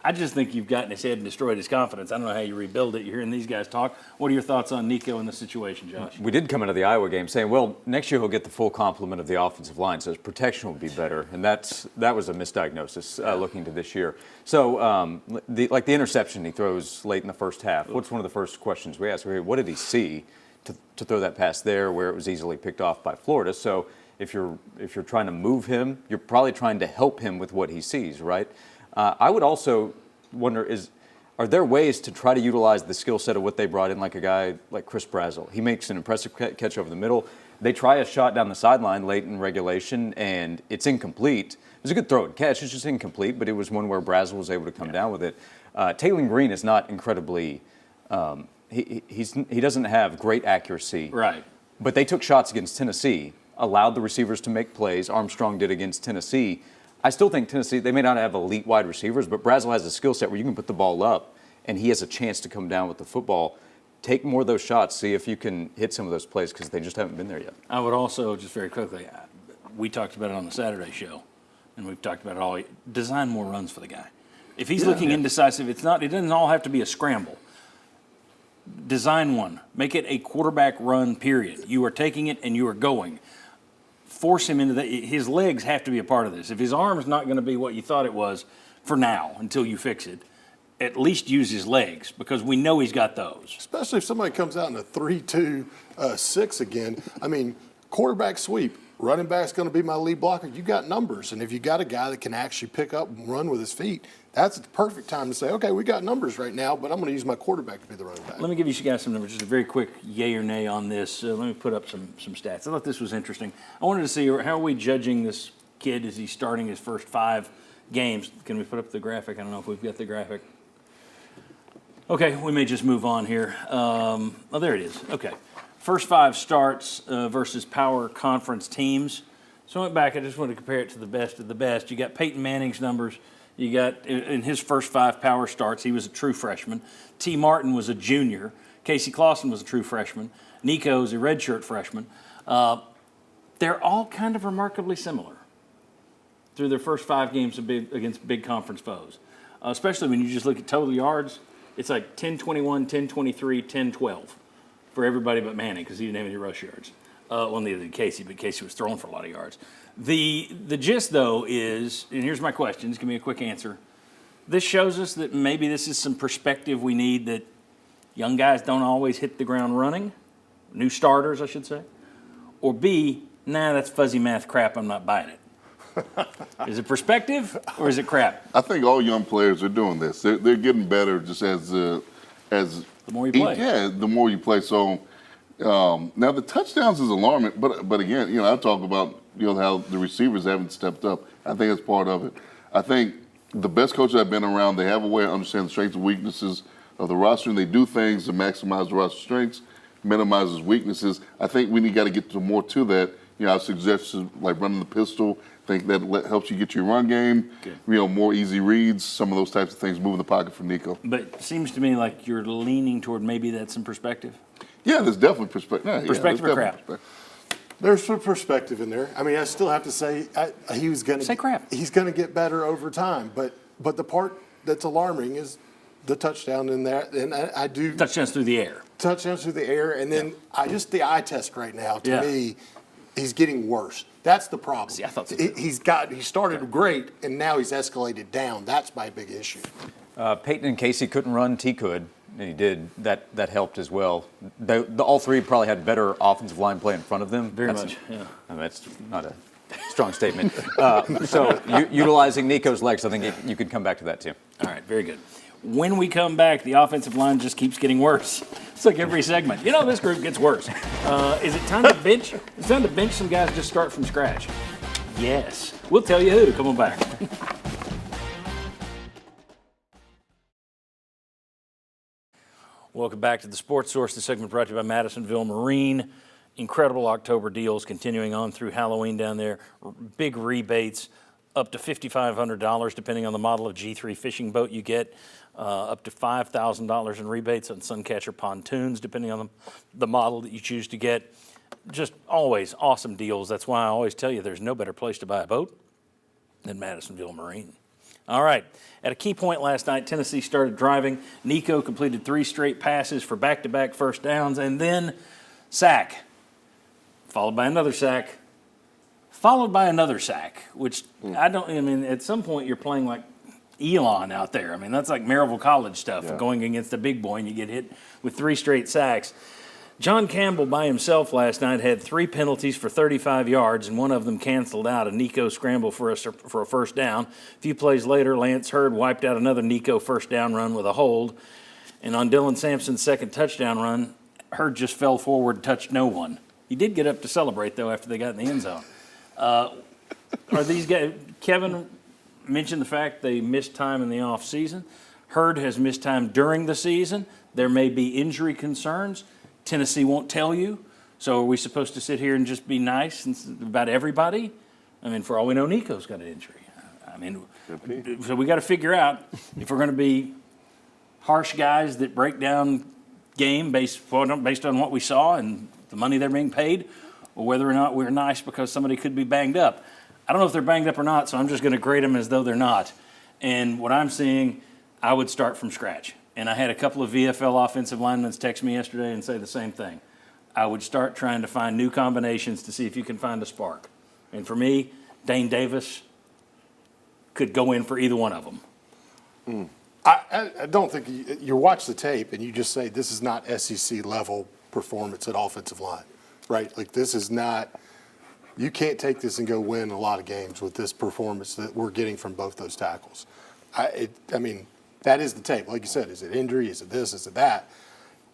I just think you've gotten his head and destroyed his confidence. I don't know how you rebuild it. You're hearing these guys talk. What are your thoughts on Nico and the situation, Josh? We did come into the Iowa game saying, well, next year he'll get the full complement of the offensive line, so his protection will be better. And that was a misdiagnosis looking to this year. So, the interception he throws late in the first half, what's one of the first questions we asked? What did he see to throw that pass there where it was easily picked off by Florida? So if you're trying to move him, you're probably trying to help him with what he sees, right? I would also wonder, are there ways to try to utilize the skill set of what they brought in, like a guy like Chris Brazzell? He makes an impressive catch over the middle. They try a shot down the sideline late in regulation, and it's incomplete. It was a good throw and catch. It's just incomplete, but it was one where Brazzell was able to come down with it. Taylor Green is not incredibly he doesn't have great accuracy. Right. But they took shots against Tennessee, allowed the receivers to make plays. Armstrong did against Tennessee. I still think Tennessee, they may not have elite wide receivers, but Brazzell has a skill set where you can put the ball up and he has a chance to come down with the football. Take more of those shots, see if you can hit some of those plays, because they just haven't been there yet. I would also, just very quickly, we talked about it on the Saturday show, and we've talked about it all. Design more runs for the guy. If he's looking indecisive, it doesn't all have to be a scramble. Design one. Make it a quarterback run, period. You are taking it and you are going. Force him into that. His legs have to be a part of this. If his arm's not going to be what you thought it was for now until you fix it, at least use his legs, because we know he's got those. Especially if somebody comes out in a 3-2-6 again. I mean, quarterback sweep. Running back's going to be my lead blocker. You got numbers, and if you got a guy that can actually pick up and run with his feet, that's the perfect time to say, okay, we got numbers right now, but I'm going to use my quarterback to be the running back. Let me give you guys some numbers, just a very quick yay or nay on this. Let me put up some stats. I thought this was interesting. I wanted to see, how are we judging this kid as he's starting his first 5 games? Can we put up the graphic? I don't know if we've got the graphic. Okay, we may just move on here. Oh, there it is. Okay. First 5 starts versus power conference teams. So I went back. I just wanted to compare it to the best of the best. You got Peyton Manning's numbers. You got, in his first 5 power starts, he was a true freshman. T. Martin was a junior. Casey Clausen was a true freshman. Nico is a redshirt freshman. They're all kind of remarkably similar through their first 5 games against big conference foes, especially when you just look at total yards. It's like 10-21, 10-23, 10-12 for everybody but Manning because he didn't have any rush yards. Well, neither did Casey, but Casey was throwing for a lot of yards. The gist, though, is, and here's my question. Just give me a quick answer. This shows us that maybe this is some perspective we need, that young guys don't always hit the ground running, new starters, I should say. Or B, nah, that's fuzzy math crap, I'm not buying it. Is it perspective or is it crap? I think all young players are doing this. They're getting better just as the more you play. Yeah, the more you play. So now the touchdowns is alarming, but again, I talk about how the receivers haven't stepped up. I think that's part of it. I think the best coaches I've been around, they have a way to understand the strengths and weaknesses of the roster, and they do things to maximize the roster strengths, minimizes weaknesses. I think we got to get more to that. I suggest like running the pistol. I think that helps you get your run game. Good. More easy reads, some of those types of things, moving the pocket for Nico. But it seems to me like you're leaning toward maybe that's some perspective. Yeah, there's definitely perspective. Perspective or crap? There's some perspective in there. I mean, I still have to say he was going to say crap. He's going to get better over time. But the part that's alarming is the touchdown in there, and I do touchdowns through the air. Touchdowns through the air, and then just the eye test right now to me. He's getting worse. That's the problem. See, I thought so. He started great, and now he's escalated down. That's my big issue. Peyton and Casey couldn't run. T could, and he did. That helped as well. All 3 probably had better offensive line play in front of them. Very much. Yeah. I mean, that's not a strong statement. So utilizing Nico's legs, I think you could come back to that too. All right, very good. When we come back, the offensive line just keeps getting worse. It's like every segment. This group gets worse. Is it time to bench? It's time to bench some guys, just start from scratch. Yes. We'll tell you who. Come on back. Welcome back to the Sports Source, the segment brought to you by Madisonville Marine. Incredible October deals continuing on through Halloween down there. Big rebates, up to $5,500 depending on the model of G3 fishing boat you get. Up to $5,000 in rebates on Suncatcher pontoons, depending on the model that you choose to get. Just always awesome deals. That's why I always tell you there's no better place to buy a boat than Madisonville Marine. All right. At a key point last night, Tennessee started driving. Nico completed 3 straight passes for back-to-back first downs, and then sack, followed by another sack, which at some point you're playing like Elon out there. I mean, that's like Maryville College stuff, going against a big boy and you get hit with 3 straight sacks. John Campbell by himself last night had 3 penalties for 35 yards, and one of them canceled out a Nico scramble for a first down. A few plays later, Lance Hurd wiped out another Nico first down run with a hold. And on Dylan Sampson's second touchdown run, Hurd just fell forward and touched no one. He did get up to celebrate, though, after they got in the end zone. Are these guys – Kevin mentioned the fact they missed time in the offseason. Hurd has missed time during the season. There may be injury concerns. Tennessee won't tell you. So are we supposed to sit here and just be nice about everybody? I mean, for all we know, Nico's got an injury. I mean, so we got to figure out if we're going to be harsh guys that break down game based on what we saw and the money they're being paid, or whether or not we're nice because somebody could be banged up. I don't know if they're banged up or not, so I'm just going to grade them as though they're not. And what I'm seeing, I would start from scratch. And I had a couple of VFL offensive linemen text me yesterday and say the same thing. I would start trying to find new combinations to see if you can find a spark. And for me, Dane Davis could go in for either one of them. I don't think you watch the tape and you just say this is not SEC level performance at offensive line, right? Like this is not. You can't take this and go win a lot of games with this performance that we're getting from both those tackles. I mean, that is the tape. Like you said, is it injury? Is it this? Is it that?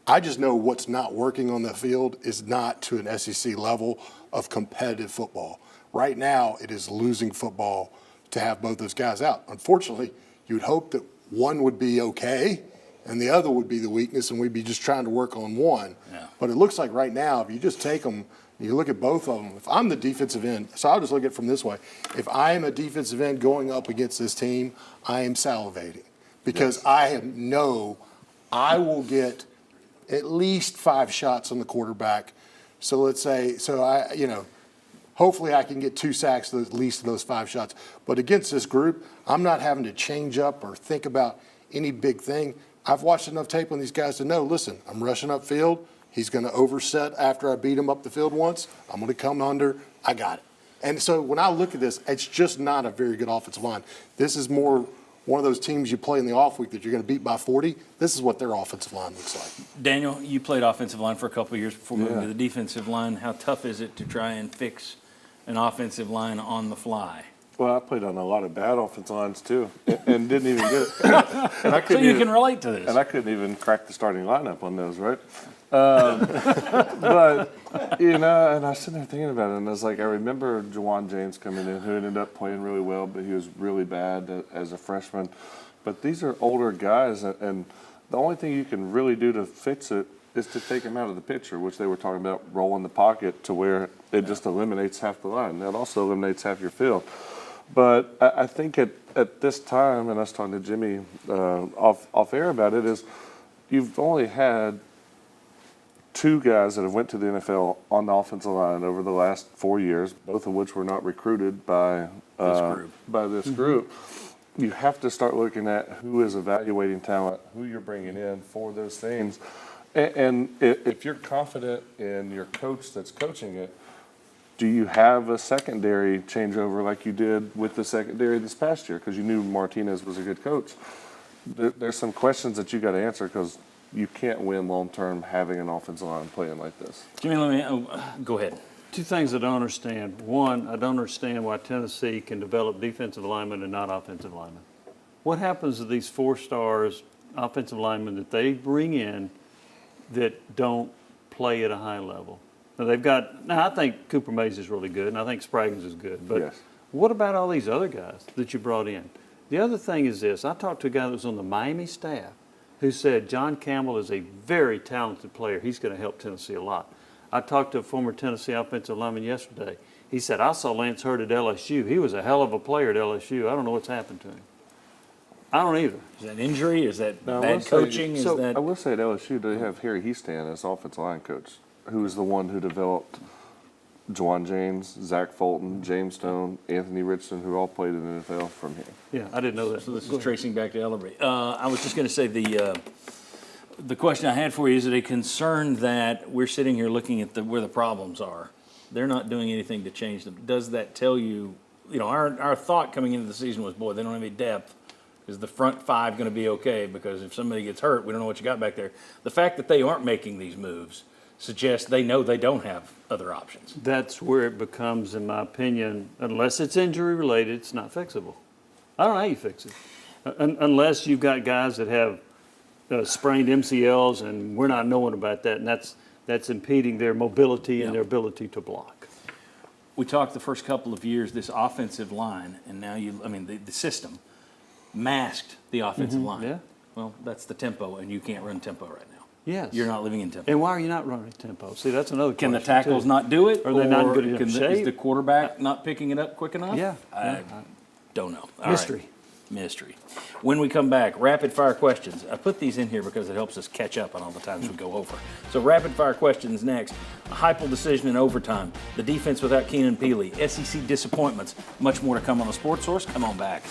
I just know what's not working on the field is not to an SEC level of competitive football. Right now, it is losing football to have both those guys out. Unfortunately, you'd hope that one would be okay and the other would be the weakness, and we'd be just trying to work on one. Yeah. But it looks like right now, if you just take them, you look at both of them. If I'm the defensive end, so I'll just look at it from this way. If I am a defensive end going up against this team, I am salivating because I know I will get at least 5 shots on the quarterback. So let's say, hopefully I can get 2 sacks at least of those 5 shots. But against this group, I'm not having to change up or think about any big thing. I've watched enough tape on these guys to know, listen, I'm rushing upfield. He's going to overset after I beat him up the field once. I'm going to come under. I got it. And so when I look at this, it's just not a very good offensive line. This is more one of those teams you play in the off week that you're going to beat by 40. This is what their offensive line looks like. Daniel, you played offensive line for a couple of years before moving to the defensive line. How tough is it to try and fix an offensive line on the fly? Well, I played on a lot of bad offensive lines too, and didn't even get it. And I So couldn't you even, can relate to this. and I couldn't even crack the starting lineup on those, right? But and I was sitting there thinking about it, and I was like, I remember Juwan James coming in, who ended up playing really well, but he was really bad as a freshman. But these are older guys, and the only thing you can really do to fix it is to take him out of the picture, which they were talking about rolling the pocket to where it just eliminates half the line. That also eliminates half your field. But I think at this time, and I was talking to Jimmy off air about it, is you've only had 2 guys that have went to the NFL on the offensive line over the last 4 years, both of which were not recruited by this group. You have to start looking at who is evaluating talent, who you're bringing in for those things. And if you're confident in your coach that's coaching it, do you have a secondary changeover like you did with the secondary this past year because you knew Martinez was a good coach? There's some questions that you got to answer because you can't win long-term having an offensive line playing like this. Jimmy, go ahead. 2 things I don't understand. One, I don't understand why Tennessee can develop defensive linemen and not offensive linemen. What happens to these 4 stars offensive linemen that they bring in that don't play at a high level? Now I think Cooper Mays is really good, and I think Spraggins is good. But Yes. What about all these other guys that you brought in? The other thing is this. I talked to a guy that was on the Miami staff who said John Campbell is a very talented player. He's going to help Tennessee a lot. I talked to a former Tennessee offensive lineman yesterday. He said, I saw Lance Hurd at LSU. He was a hell of a player at LSU. I don't know what's happened to him. I don't either. Is that injury? Is that Now, bad coaching? I will say at LSU, they have Harry Heastan as offensive line coach, who is the one who developed Juwan James, Zach Fulton, James Stone, Anthony Richardson, who all played in the NFL from here. Yeah, I didn't know that. So this is tracing back to Ellerby. I was just going to say the question I had for you, is it a concern that we're sitting here looking at where the problems are? They're not doing anything to change them. Does that tell you, our thought coming into the season was, boy, they don't have any depth. Is the front 5 going to be okay? Because if somebody gets hurt, we don't know what you got back there. The fact that they aren't making these moves suggests they know they don't have other options. That's where it becomes, in my opinion, unless it's injury related, it's not fixable. I don't know how you fix it. Unless you've got guys that have sprained MCLs, and we're not knowing about that, and that's impeding their mobility and their ability to block. We talked the first couple of years, this offensive line, and now the system masked the offensive line. Yeah. Well, that's the tempo, and you can't run tempo right now. Yes. You're not living in tempo. And why are you not running tempo? See, that's another Can question. the tackles too. not do it? Are they not or good enough is shape? the quarterback not picking it up quick enough? Yeah. I don't know. All Mystery. right. Mystery. When we come back, rapid fire questions. I put these in here because it helps us catch up on all the times we go over. So rapid fire questions next. A Heupel decision in overtime. The defense without Keenan Peely. SEC disappointments. Much more to come on the Sports Source. Come on back.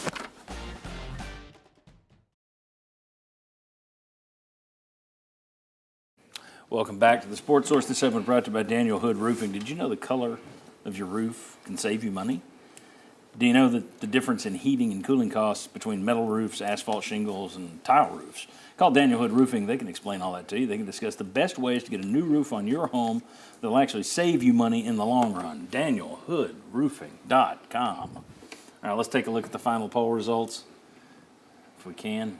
Welcome back to the Sports Source. This segment brought to you by Daniel Hood Roofing. Did you know the color of your roof can save you money? Do you know that the difference in heating and cooling costs between metal roofs, asphalt shingles, and tile roofs? Call Daniel Hood Roofing. They can explain all that to you. They can discuss the best ways to get a new roof on your home that will actually save you money in the long run. DanielHoodRoofing.com. All right, let's take a look at the final poll results, if we can.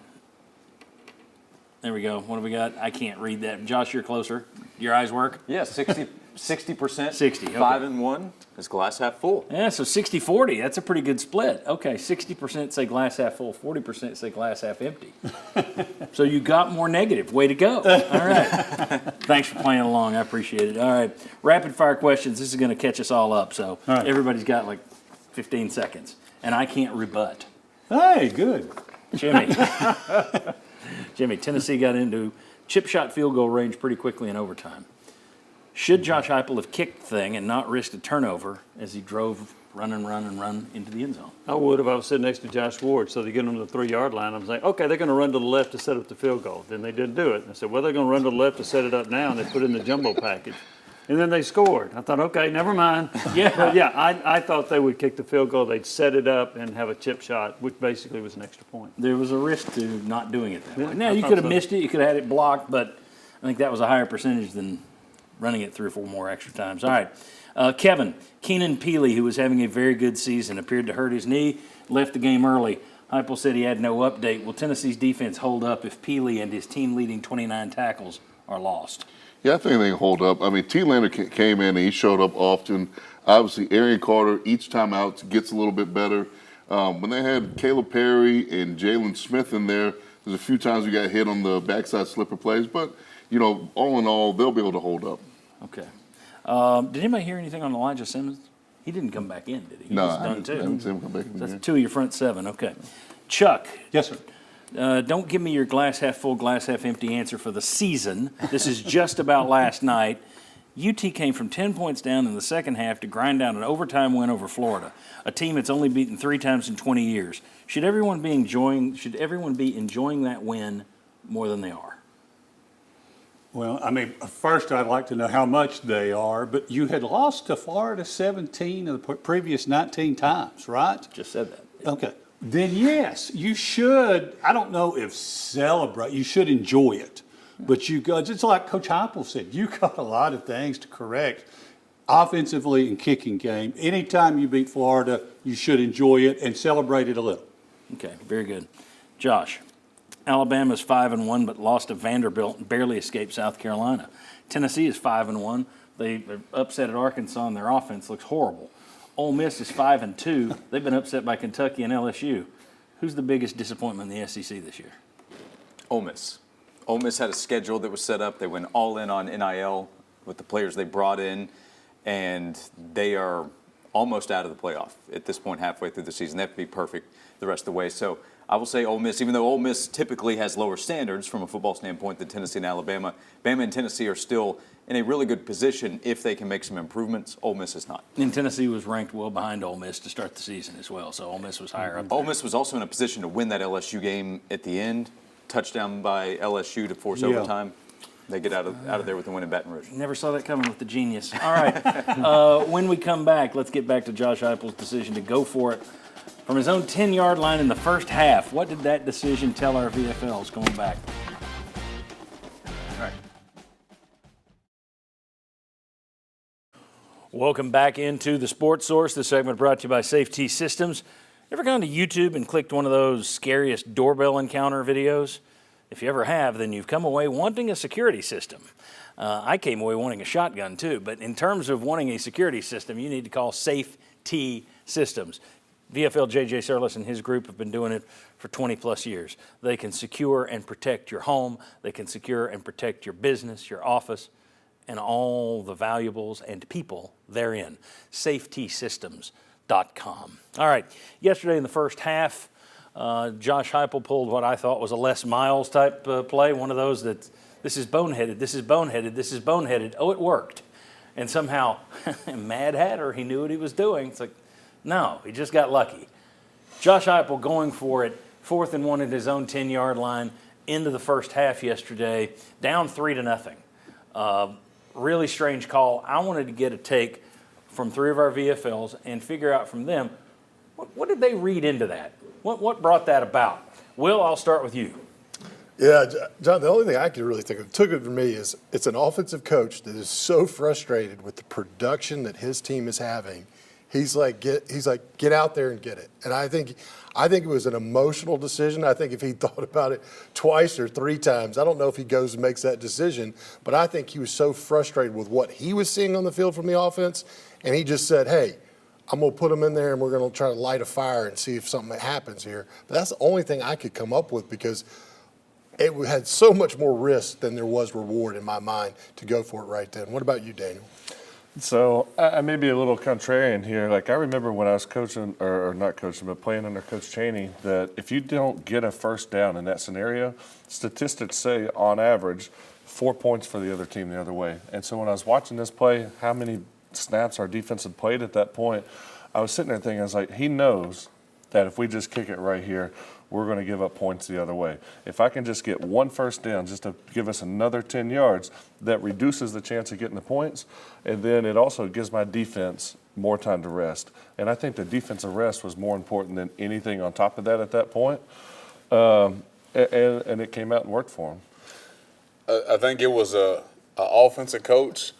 There we go. What do we got? I can't read that. Josh, you're closer. Your eyes work? Yeah, 60 60%. 60, okay. 5-1 is glass half full. Yeah, so 60-40, that's a pretty good split. Okay, 60% say glass half full, 40% say glass half empty. So you got more negative. Way to go. All right. Thanks for playing along. I appreciate it. All right, rapid fire questions. This is going to catch us all up. So everybody's got like 15 seconds, and I can't rebut. Hey, good. Jimmy. Jimmy, Tennessee got into chip shot field goal range pretty quickly in overtime. Should Josh Heupel have kicked the thing and not risked a turnover as he drove run into the end zone? I would if I was sitting next to Josh Ward. So they get on the 3-yard line. I was like, okay, they're going to run to the left to set up the field goal. Then they didn't do it. And I said, well, they're going to run to the left to set it up now, and they put it in the jumbo package. And then they scored. I thought, okay, never mind. But I thought they would kick the field goal. They'd set it up and have a chip shot, which basically was an extra point. There was a risk to not doing it that way. Now, I you thought could have so. missed it. You could have had it blocked, but I think that was a higher percentage than running it 3 or 4 more extra times. All right. Kevin, Keenan Peely, who was having a very good season, appeared to hurt his knee, left the game early. Heupel said he had no update. Will Tennessee's defense hold up if Peely and his team-leading 29 tackles are lost? Yeah, I think they can hold up. I mean, T. Leonard came in and he showed up often. Obviously, Arian Carter, each time out, gets a little bit better. When they had Caleb Perry and Jalen Smith in there, there's a few times we got hit on the backside slipper plays. But, you know, all in all, they'll be able to hold up. Okay. Did anybody hear anything on Elijah Simmons? He didn't come back in, did he? He No, was I done too. haven't seen him come back in That's there. 2 of your front 7. Okay. Chuck. Yes, sir. Don't give me your glass half full, glass half empty answer for the season. This is just about last night. UT came from 10 points down in the second half to grind down an overtime win over Florida, a team it's only beaten 3 times in 20 years. Should everyone be enjoying that win more than they are? Well, I mean, first I'd like to know how much they are, but you had lost to Florida 17 of the previous 19 times, right? Just said that. Okay. Then yes, you should, I don't know if celebrate, you should enjoy it. But you got, it's like Coach Heupel said, you got a lot of things to correct offensively and kicking game. Anytime you beat Florida, you should enjoy it and celebrate it a little. Okay, very good. Josh, Alabama's 5-1 but lost to Vanderbilt and barely escaped South Carolina. Tennessee is 5-1. They upset at Arkansas and their offense looks horrible. Ole Miss is 5-2. They've been upset by Kentucky and LSU. Who's the biggest disappointment in the SEC this year? Ole Miss. Ole Miss had a schedule that was set up. They went all in on NIL with the players they brought in, and they are almost out of the playoff at this point, halfway through the season. They have to be perfect the rest of the way. So I will say Ole Miss, even though Ole Miss typically has lower standards from a football standpoint than Tennessee and Alabama, Bama and Tennessee are still in a really good position if they can make some improvements. Ole Miss is not. And Tennessee was ranked well behind Ole Miss to start the season as well, so Ole Miss was higher up. Ole Miss was also in a position to win that LSU game at the end. Touchdown by LSU to force overtime. They get out of there with a win in Baton Rouge. Never saw that coming with the genius. All right. When we come back, let's get back to Josh Heupel's decision to go for it from his own 10-yard line in the first half. What did that decision tell our VFLs going back? All right. Welcome back into the Sports Source. This segment brought to you by Safety Systems. Ever gone to YouTube and clicked one of those scariest doorbell encounter videos? If you ever have, then you've come away wanting a security system. I came away wanting a shotgun too, but in terms of wanting a security system, you need to call Safety Systems. VFL J.J. Surlis and his group have been doing it for 20 plus years. They can secure and protect your home. They can secure and protect your business, your office, and all the valuables and people therein. SafetySystems.com. All right, yesterday in the first half, Josh Heupel pulled what I thought was a Les Miles type play, one of those that this is boneheaded, this is boneheaded, this is boneheaded. Oh, it worked. And somehow, Mad Hatter, he knew what he was doing. It's like, no, he just got lucky. Josh Heupel going for it, 4th and 1 at his own 10-yard line into the first half yesterday, down 3-0. Really strange call. I wanted to get a take from 3 of our VFLs and figure out from them, what did they read into that? What brought that about? Will, I'll start with you. Yeah, John, the only thing I could really think of, took it from me, is it's an offensive coach that is so frustrated with the production that his team is having. He's like, get out there and get it. And I think it was an emotional decision. I think if he thought about it twice or three times, I don't know if he goes and makes that decision, but I think he was so frustrated with what he was seeing on the field from the offense, and he just said, hey, I'm going to put him in there and we're going to try to light a fire and see if something happens here. But that's the only thing I could come up with because it had so much more risk than there was reward in my mind to go for it right then. What about you, Daniel? So I may be a little contrarian here. Like I remember when I was coaching, or not coaching, but playing under Coach Chaney, that if you don't get a first down in that scenario, statistics say on average 4 points for the other team the other way. And so when I was watching this play, how many snaps our defense had played at that point, I was sitting there thinking, I was like, he knows that if we just kick it right here, we're going to give up points the other way. If I can just get one first down just to give us another 10 yards, that reduces the chance of getting the points, and then it also gives my defense more time to rest. And I think the defensive rest was more important than anything on top of that at that point. And it came out and worked for him. I think it was a offensive coach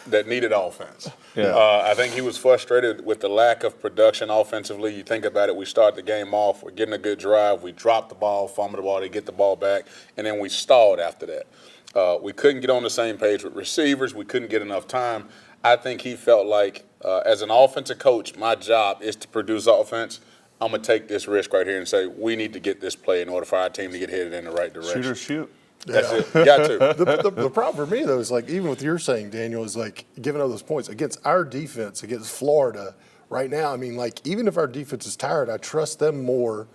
that needed offense. Yeah. I think he was frustrated with the lack of production offensively. You think about it, we start the game off, we're getting a good drive, we drop the ball, fumble the ball, they get the ball back, and then we stalled after that. We couldn't get on the same page with receivers. We couldn't get enough time. I think he felt like, as an offensive coach, my job is to produce offense. I'm going to take this risk right here and say we need to get this play in order for our team to get headed in the right direction. Shoot or shoot. That's it. You got to. The problem for me, though, is like even with your saying, Daniel, is like giving up those points against our defense, against Florida right now. I mean, like even if our defense is tired, I trust them more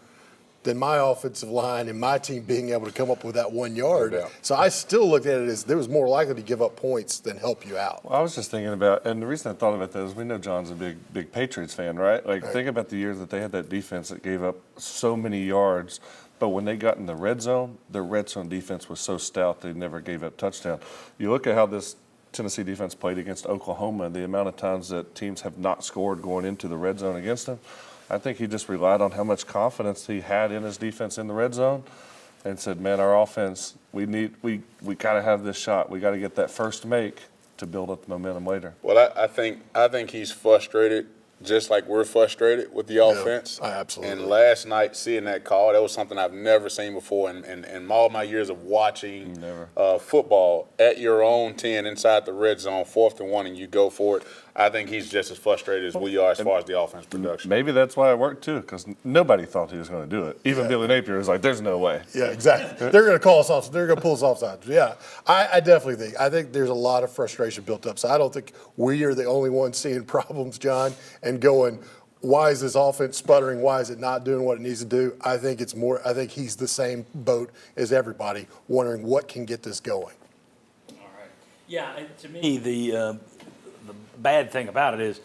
than my offensive line and my team being able to come up with that 1 yard. Yeah. So I still looked at it as there was more likely to give up points than help you out. Well, I was just thinking about, and the reason I thought about that is we know John's a big Patriots fan, right? Like, think about the years that they had that defense that gave up so many yards, but when they got in the red zone, their red zone defense was so stout they never gave up touchdown. You look at how this Tennessee defense played against Oklahoma, the amount of times that teams have not scored going into the red zone against them. I think he just relied on how much confidence he had in his defense in the red zone and said, man, our offense, we got to have this shot. We got to get that first make to build up the momentum later. Well, I think he's frustrated, just like we're frustrated with the offense. Absolutely. And last night, seeing that call, that was something I've never seen before in all my years of watching football. At your own 10 inside the red zone, 4th and 1, and you go for it. I think he's just as frustrated as we are as far as the offense production. Maybe that's why it worked, too, because nobody thought he was going to do it. Even Billy Napier was like, there's no way. Yeah, exactly. They're going to call us off. They're going to pull us offside. Yeah, I definitely think. I think there's a lot of frustration built up. So I don't think we are the only ones seeing problems, John, and going, why is this offense sputtering? Why is it not doing what it needs to do? I think it's more. I think he's the same boat as everybody, wondering what can get this going. All right. Yeah, to me, the bad thing about it is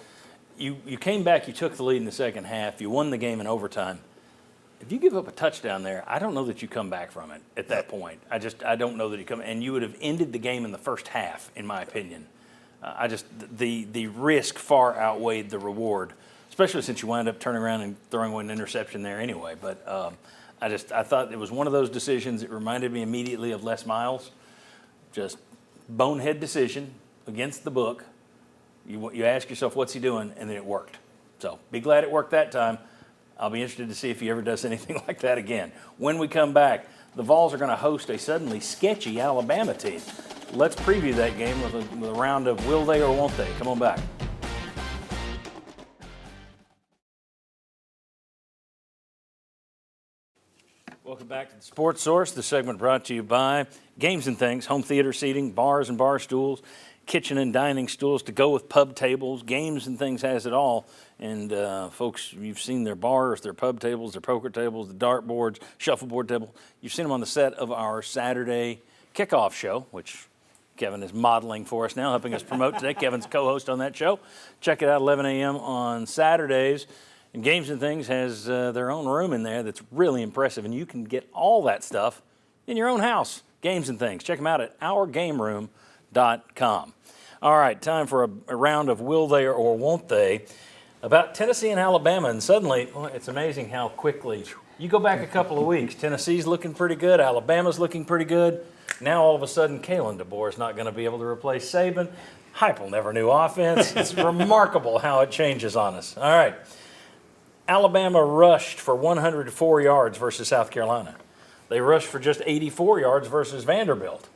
you came back, you took the lead in the second half, you won the game in overtime. If you give up a touchdown there, I don't know that you come back from it at that point. I don't know that you come, and you would have ended the game in the first half, in my opinion. The risk far outweighed the reward, especially since you wound up turning around and throwing away an interception there anyway. But I thought it was one of those decisions. It reminded me immediately of Les Miles. Just bonehead decision against the book. You ask yourself, what's he doing? And then it worked. So be glad it worked that time. I'll be interested to see if he ever does anything like that again. When we come back, the Vols are going to host a suddenly sketchy Alabama team. Let's preview that game with a round of will they or won't they. Come on back. Welcome back to the Sports Source. The segment brought to you by Games and Things, home theater seating, bars and bar stools, kitchen and dining stools to go with pub tables. Games and Things has it all. And folks, you've seen their bars, their pub tables, their poker tables, the dart boards, shuffleboard table. You've seen them on the set of our Saturday kickoff show, which Kevin is modeling for us now, helping us promote today. Kevin's co-host on that show. Check it out 11 a.m. on Saturdays. And Games and Things has their own room in there that's really impressive. And you can get all that stuff in your own house. Games and Things. Check them out at ourgameroom.com. All right, time for a round of will they or won't they about Tennessee and Alabama. And suddenly, it's amazing how quickly. You go back a couple of weeks. Tennessee's looking pretty good. Alabama's looking pretty good. Now, all of a sudden, Kalen DeBoer is not going to be able to replace Saban. Heupel never knew offense. It's remarkable how it changes on us. All right. Alabama rushed for 104 yards versus South Carolina. They rushed for just 84 yards versus Vanderbilt.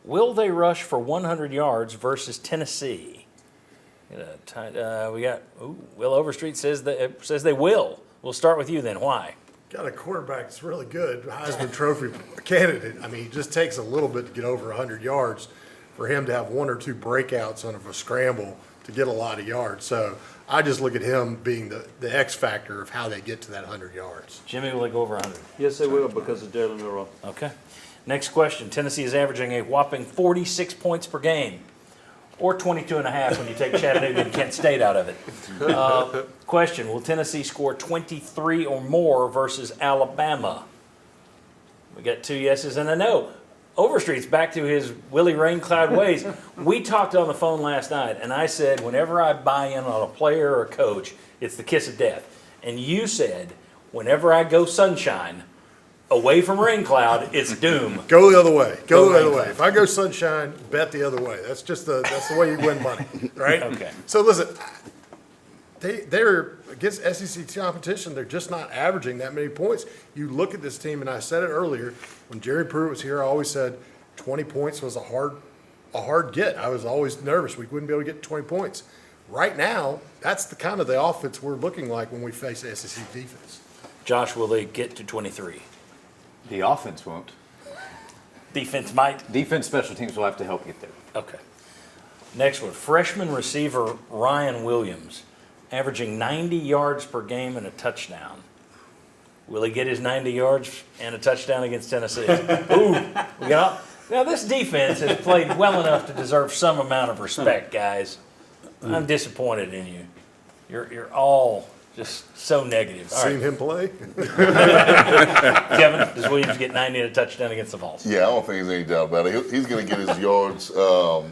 Will they rush for 100 yards versus Tennessee? We got Will Overstreet says they will. We'll start with you then. Why? Got a quarterback that's really good, Heisman Trophy candidate. I mean, it just takes a little bit to get over 100 yards for him to have one or two breakouts on a scramble to get a lot of yards. So I just look at him being the X factor of how they get to that 100 yards. Jimmy, will they go over 100? Yes, they will because of Jalen Milroe. Okay. Next question. Tennessee is averaging a whopping 46 points per game, or 22.5 when you take Chattanooga and Kent State out of it. Question. Will Tennessee score 23 or more versus Alabama? We got 2 yeses and a no. Overstreet's back to his Willie Raincloud ways. We talked on the phone last night, and I said whenever I buy in on a player or a coach, it's the kiss of death. And you said whenever I go sunshine, away from Raincloud, it's doom. Go the other way. Go the other way. If I go sunshine, bet the other way. That's the way you win money, right? Okay. So listen, they're against SEC competition. They're just not averaging that many points. You look at this team, and I said it earlier when Jerry Pruitt was here. I always said 20 points was a hard get. I was always nervous we wouldn't be able to get 20 points. Right now, that's the kind of the offense we're looking like when we face the SEC defense. Josh, will they get to 23? The offense won't. Defense might? Defense, special teams will have to help get there. Okay. Next one. Freshman receiver Ryan Williams, averaging 90 yards per game and a touchdown. Will he get his 90 yards and a touchdown against Tennessee? Now this defense has played well enough to deserve some amount of respect, guys. I'm disappointed in you. You're all just so negative. All Seen right. him play? Kevin, does Williams get 90 and a touchdown against the Vols? Yeah, I don't think there's any doubt about it. He's going to get his yards. Jamal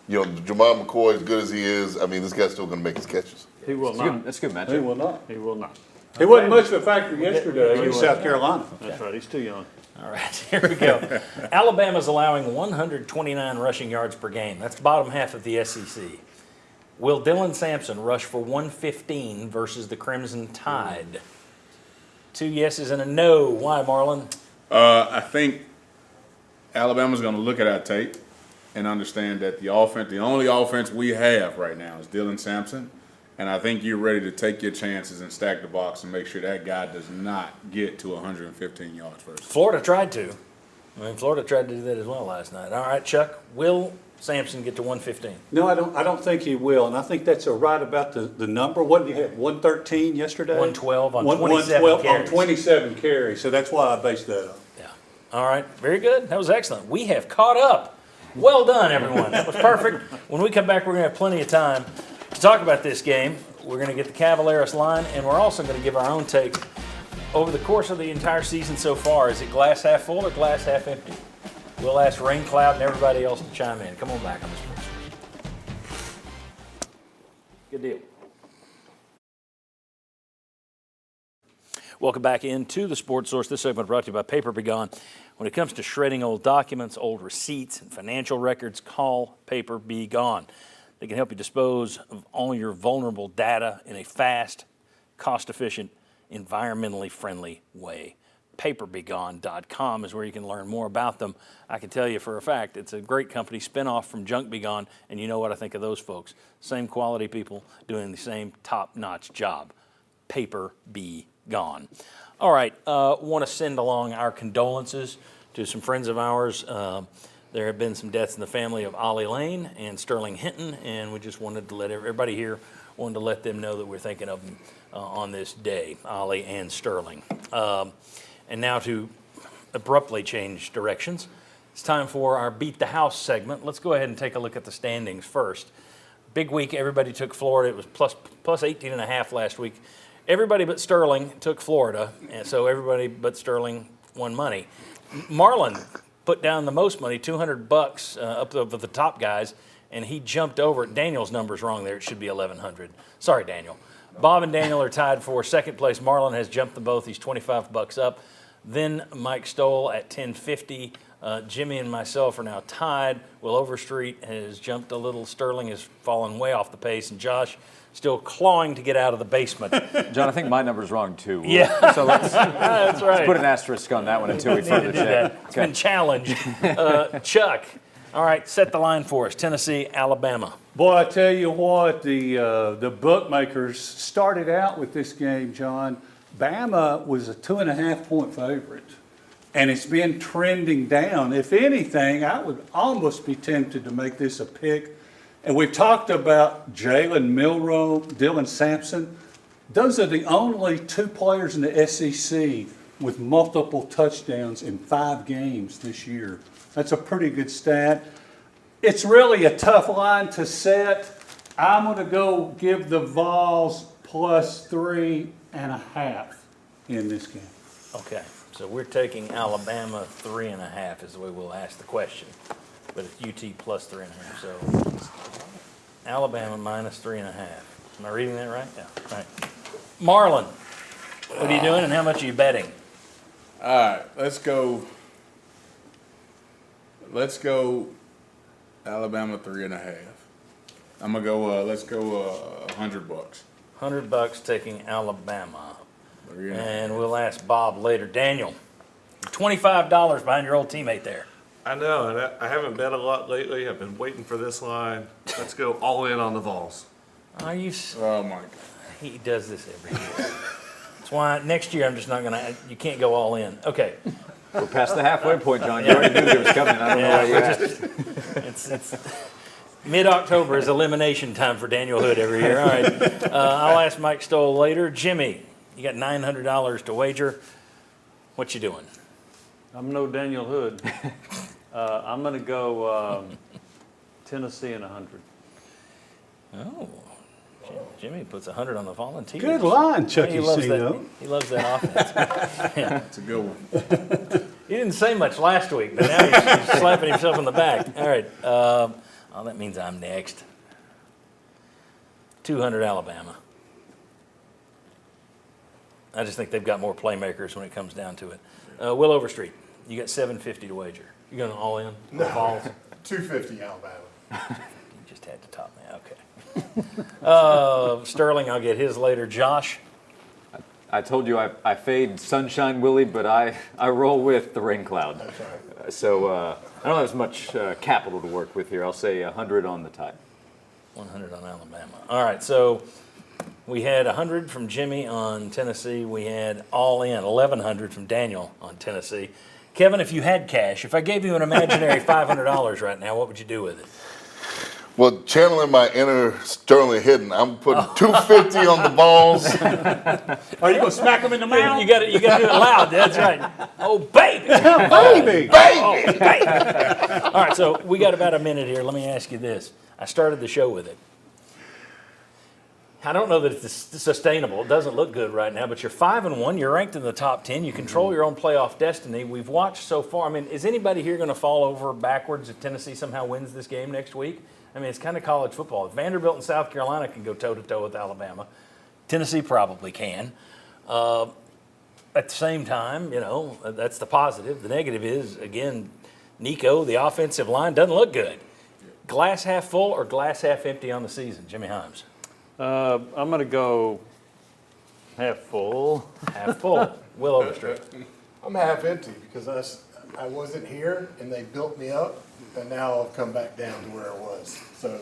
McCoy, as good as he is, I mean, this guy's still going to make his catches. He will not. That's a good matchup. He will not. He will not. He wasn't much of a factor yesterday in South Carolina. That's right. He's too young. All right, here we go. Alabama's allowing 129 rushing yards per game. That's the bottom half of the SEC. Will Dylan Samson rush for 115 versus the Crimson Tide? 2 yeses and a no. Why, Marlon? I think Alabama's going to look at our tape and understand that the only offense we have right now is Dylan Samson. And I think you're ready to take your chances and stack the box and make sure that guy does not get to 115 yards first. Florida tried to. Florida tried to do that as well last night. All right, Chuck, will Samson get to 115? No, I don't think he will, and I think that's right about the number. What did you have, 113 yesterday? 112 on 27 112 carries. on 27 carries, so that's why I based that on. Yeah. All right, very good. That was excellent. We have caught up. Well done, everyone. That was perfect. When we come back, we're going to have plenty of time to talk about this game. We're going to get the Cavaleros line, and we're also going to give our own take over the course of the entire season so far. Is it glass half full or glass half empty? We'll ask Raincloud and everybody else to chime in. Come on back on the Sports Source. Good deal. Welcome back into the Sports Source. This segment brought to you by Paper Be Gone. When it comes to shredding old documents, old receipts, and financial records, call Paper Be Gone. They can help you dispose of all your vulnerable data in a fast, cost-efficient, environmentally friendly way. PaperBeGone.com is where you can learn more about them. I can tell you for a fact, it's a great company, spin-off from Junk Be Gone, and you know what I think of those folks. Same quality people doing the same top-notch job. Paper Be Gone. All right, want to send along our condolences to some friends of ours. There have been some deaths in the family of Ollie Lane and Sterling Hinton, and we just wanted to let everybody here, wanted to let them know that we're thinking of them on this day, Ollie and Sterling. And now to abruptly change directions, it's time for our Beat the House segment. Let's go ahead and take a look at the standings first. Big week, everybody took Florida. It was plus 18.5 last week. Everybody but Sterling took Florida, and so everybody but Sterling won money. Marlon put down the most money, $200 up of the top guys, and he jumped over it. Daniel's number's wrong there. It should be 1,100. Sorry, Daniel. Bob and Daniel are tied for second place. Marlon has jumped them both. He's $25 up. Then Mike Stoll at $10.50. Jimmy and myself are now tied. Will Overstreet has jumped a little. Sterling has fallen way off the pace, and Josh still clawing to get out of the basement. John, I think my number's wrong too. Yeah. So let's That's right. put an asterisk on that one until we further check. It's been challenged. Chuck, all right, set the line for us. Tennessee, Alabama. Boy, I tell you what, the bookmakers started out with this game, John. Bama was a 2.5-point favorite, and it's been trending down. If anything, I would almost be tempted to make this a pick. And we've talked about Jalen Milroe, Dylan Samson. Those are the only 2 players in the SEC with multiple touchdowns in 5 games this year. That's a pretty good stat. It's really a tough line to set. I'm going to go give the Vols plus 3.5 in this game. Okay, so we're taking Alabama 3.5 is the way we'll ask the question. But it's UT plus 3.5, so Alabama minus 3.5. Am I reading that right? Yeah, right. Marlon, what are you doing and how much are you betting? All right, let's go Alabama 3.5. I'm gonna go. Let's go $100. $100 taking Alabama. 3.5. And we'll ask Bob later. Daniel, $25 behind your old teammate there. I know, and I haven't bet a lot lately. I've been waiting for this line. Let's go all in on the Vols. Are you? Oh my God. He does this every year. That's why next year I'm just not gonna. You can't go all in. Okay. We're past the halfway point, John. You already knew it was coming. I don't know why you asked. It's mid-October is elimination time for Daniel Hood every year. All right. I'll ask Mike Stoll later. Jimmy, you got $900 to wager. What you doing? I'm no Daniel Hood. I'm going to go Tennessee in 100. Oh, Jimmy puts 100 on the Volunteers. Good line, Chucky. He loves that. He loves that offense. That's a good one. He didn't say much last week, but now he's slapping himself in the back. All right. That means I'm next. 200 Alabama. I just think they've got more playmakers when it comes down to it. Will Overstreet, you got $750 to wager. You going all in? No. Vols? $250 Alabama. You just had to top me. Okay. Sterling, I'll get his later. Josh? I told you I fade Sunshine Willie, but I roll with the rain cloud. That's right. So I don't have as much capital to work with here. I'll say 100 on the Tide. 100 on Alabama. All right, so we had 100 from Jimmy on Tennessee. We had all in 1,100 from Daniel on Tennessee. Kevin, if you had cash, if I gave you an imaginary $500 right now, what would you do with it? Well, channeling my inner Sterling Hidden, I'm putting $250 on the Vols. Are you going to smack him in the mouth? You got to do it loud. That's right. Oh, baby. Baby! Oh, baby. All right, so we got about a minute here. Let me ask you this. I started the show with it. I don't know that it's sustainable. It doesn't look good right now, but you're 5-1. You're ranked in the top 10. You control your own playoff destiny. We've watched so far. I mean, is anybody here going to fall over backwards if Tennessee somehow wins this game next week? I mean, it's kind of college football. If Vanderbilt and South Carolina can go toe-to-toe with Alabama, Tennessee probably can. At the same time, you know, that's the positive. The negative is, again, Nico, the offensive line doesn't look good. Glass half full or glass half empty on the season? Jimmy Himes. I'm going to go half full. Half full. Will Overstreet. I'm half empty because I wasn't here and they built me up, and now I've come back down to where I was. So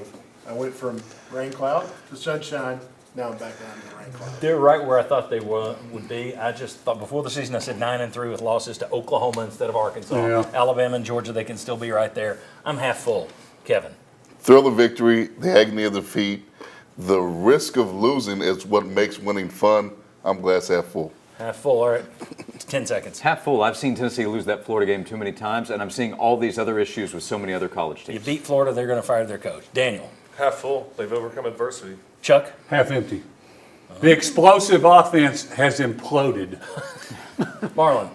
I went from rain cloud to sunshine. Now I'm back down to the rain cloud. They're right where I thought they would be. I just thought before the season I said 9-3 with losses to Oklahoma instead of Arkansas. Yeah. Alabama and Georgia, they can still be right there. I'm half full. Kevin. Thrill of victory, the agony of defeat, the risk of losing is what makes winning fun. I'm glass half full. Half full. All right. 10 seconds. Half full. I've seen Tennessee lose that Florida game too many times, and I'm seeing all these other issues with so many other college You teams. beat Florida, they're going to fire their coach. Daniel. Half full. They've overcome adversity. Chuck. Half empty. The explosive offense has imploded. Marlon.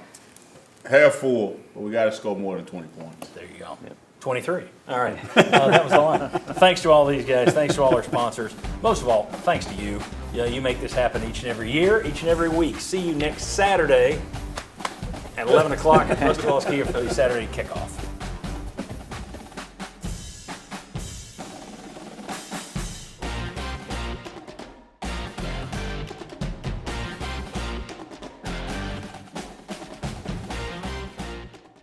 Half full, but we got to score more than 20 points. There you go. 23. All right. That was the line. Thanks to all these guys. Thanks to all our sponsors. Most of all, thanks to you. You make this happen each and every year, each and every week. See you next Saturday at 11 o'clock at Post Vols here for the Saturday kickoff.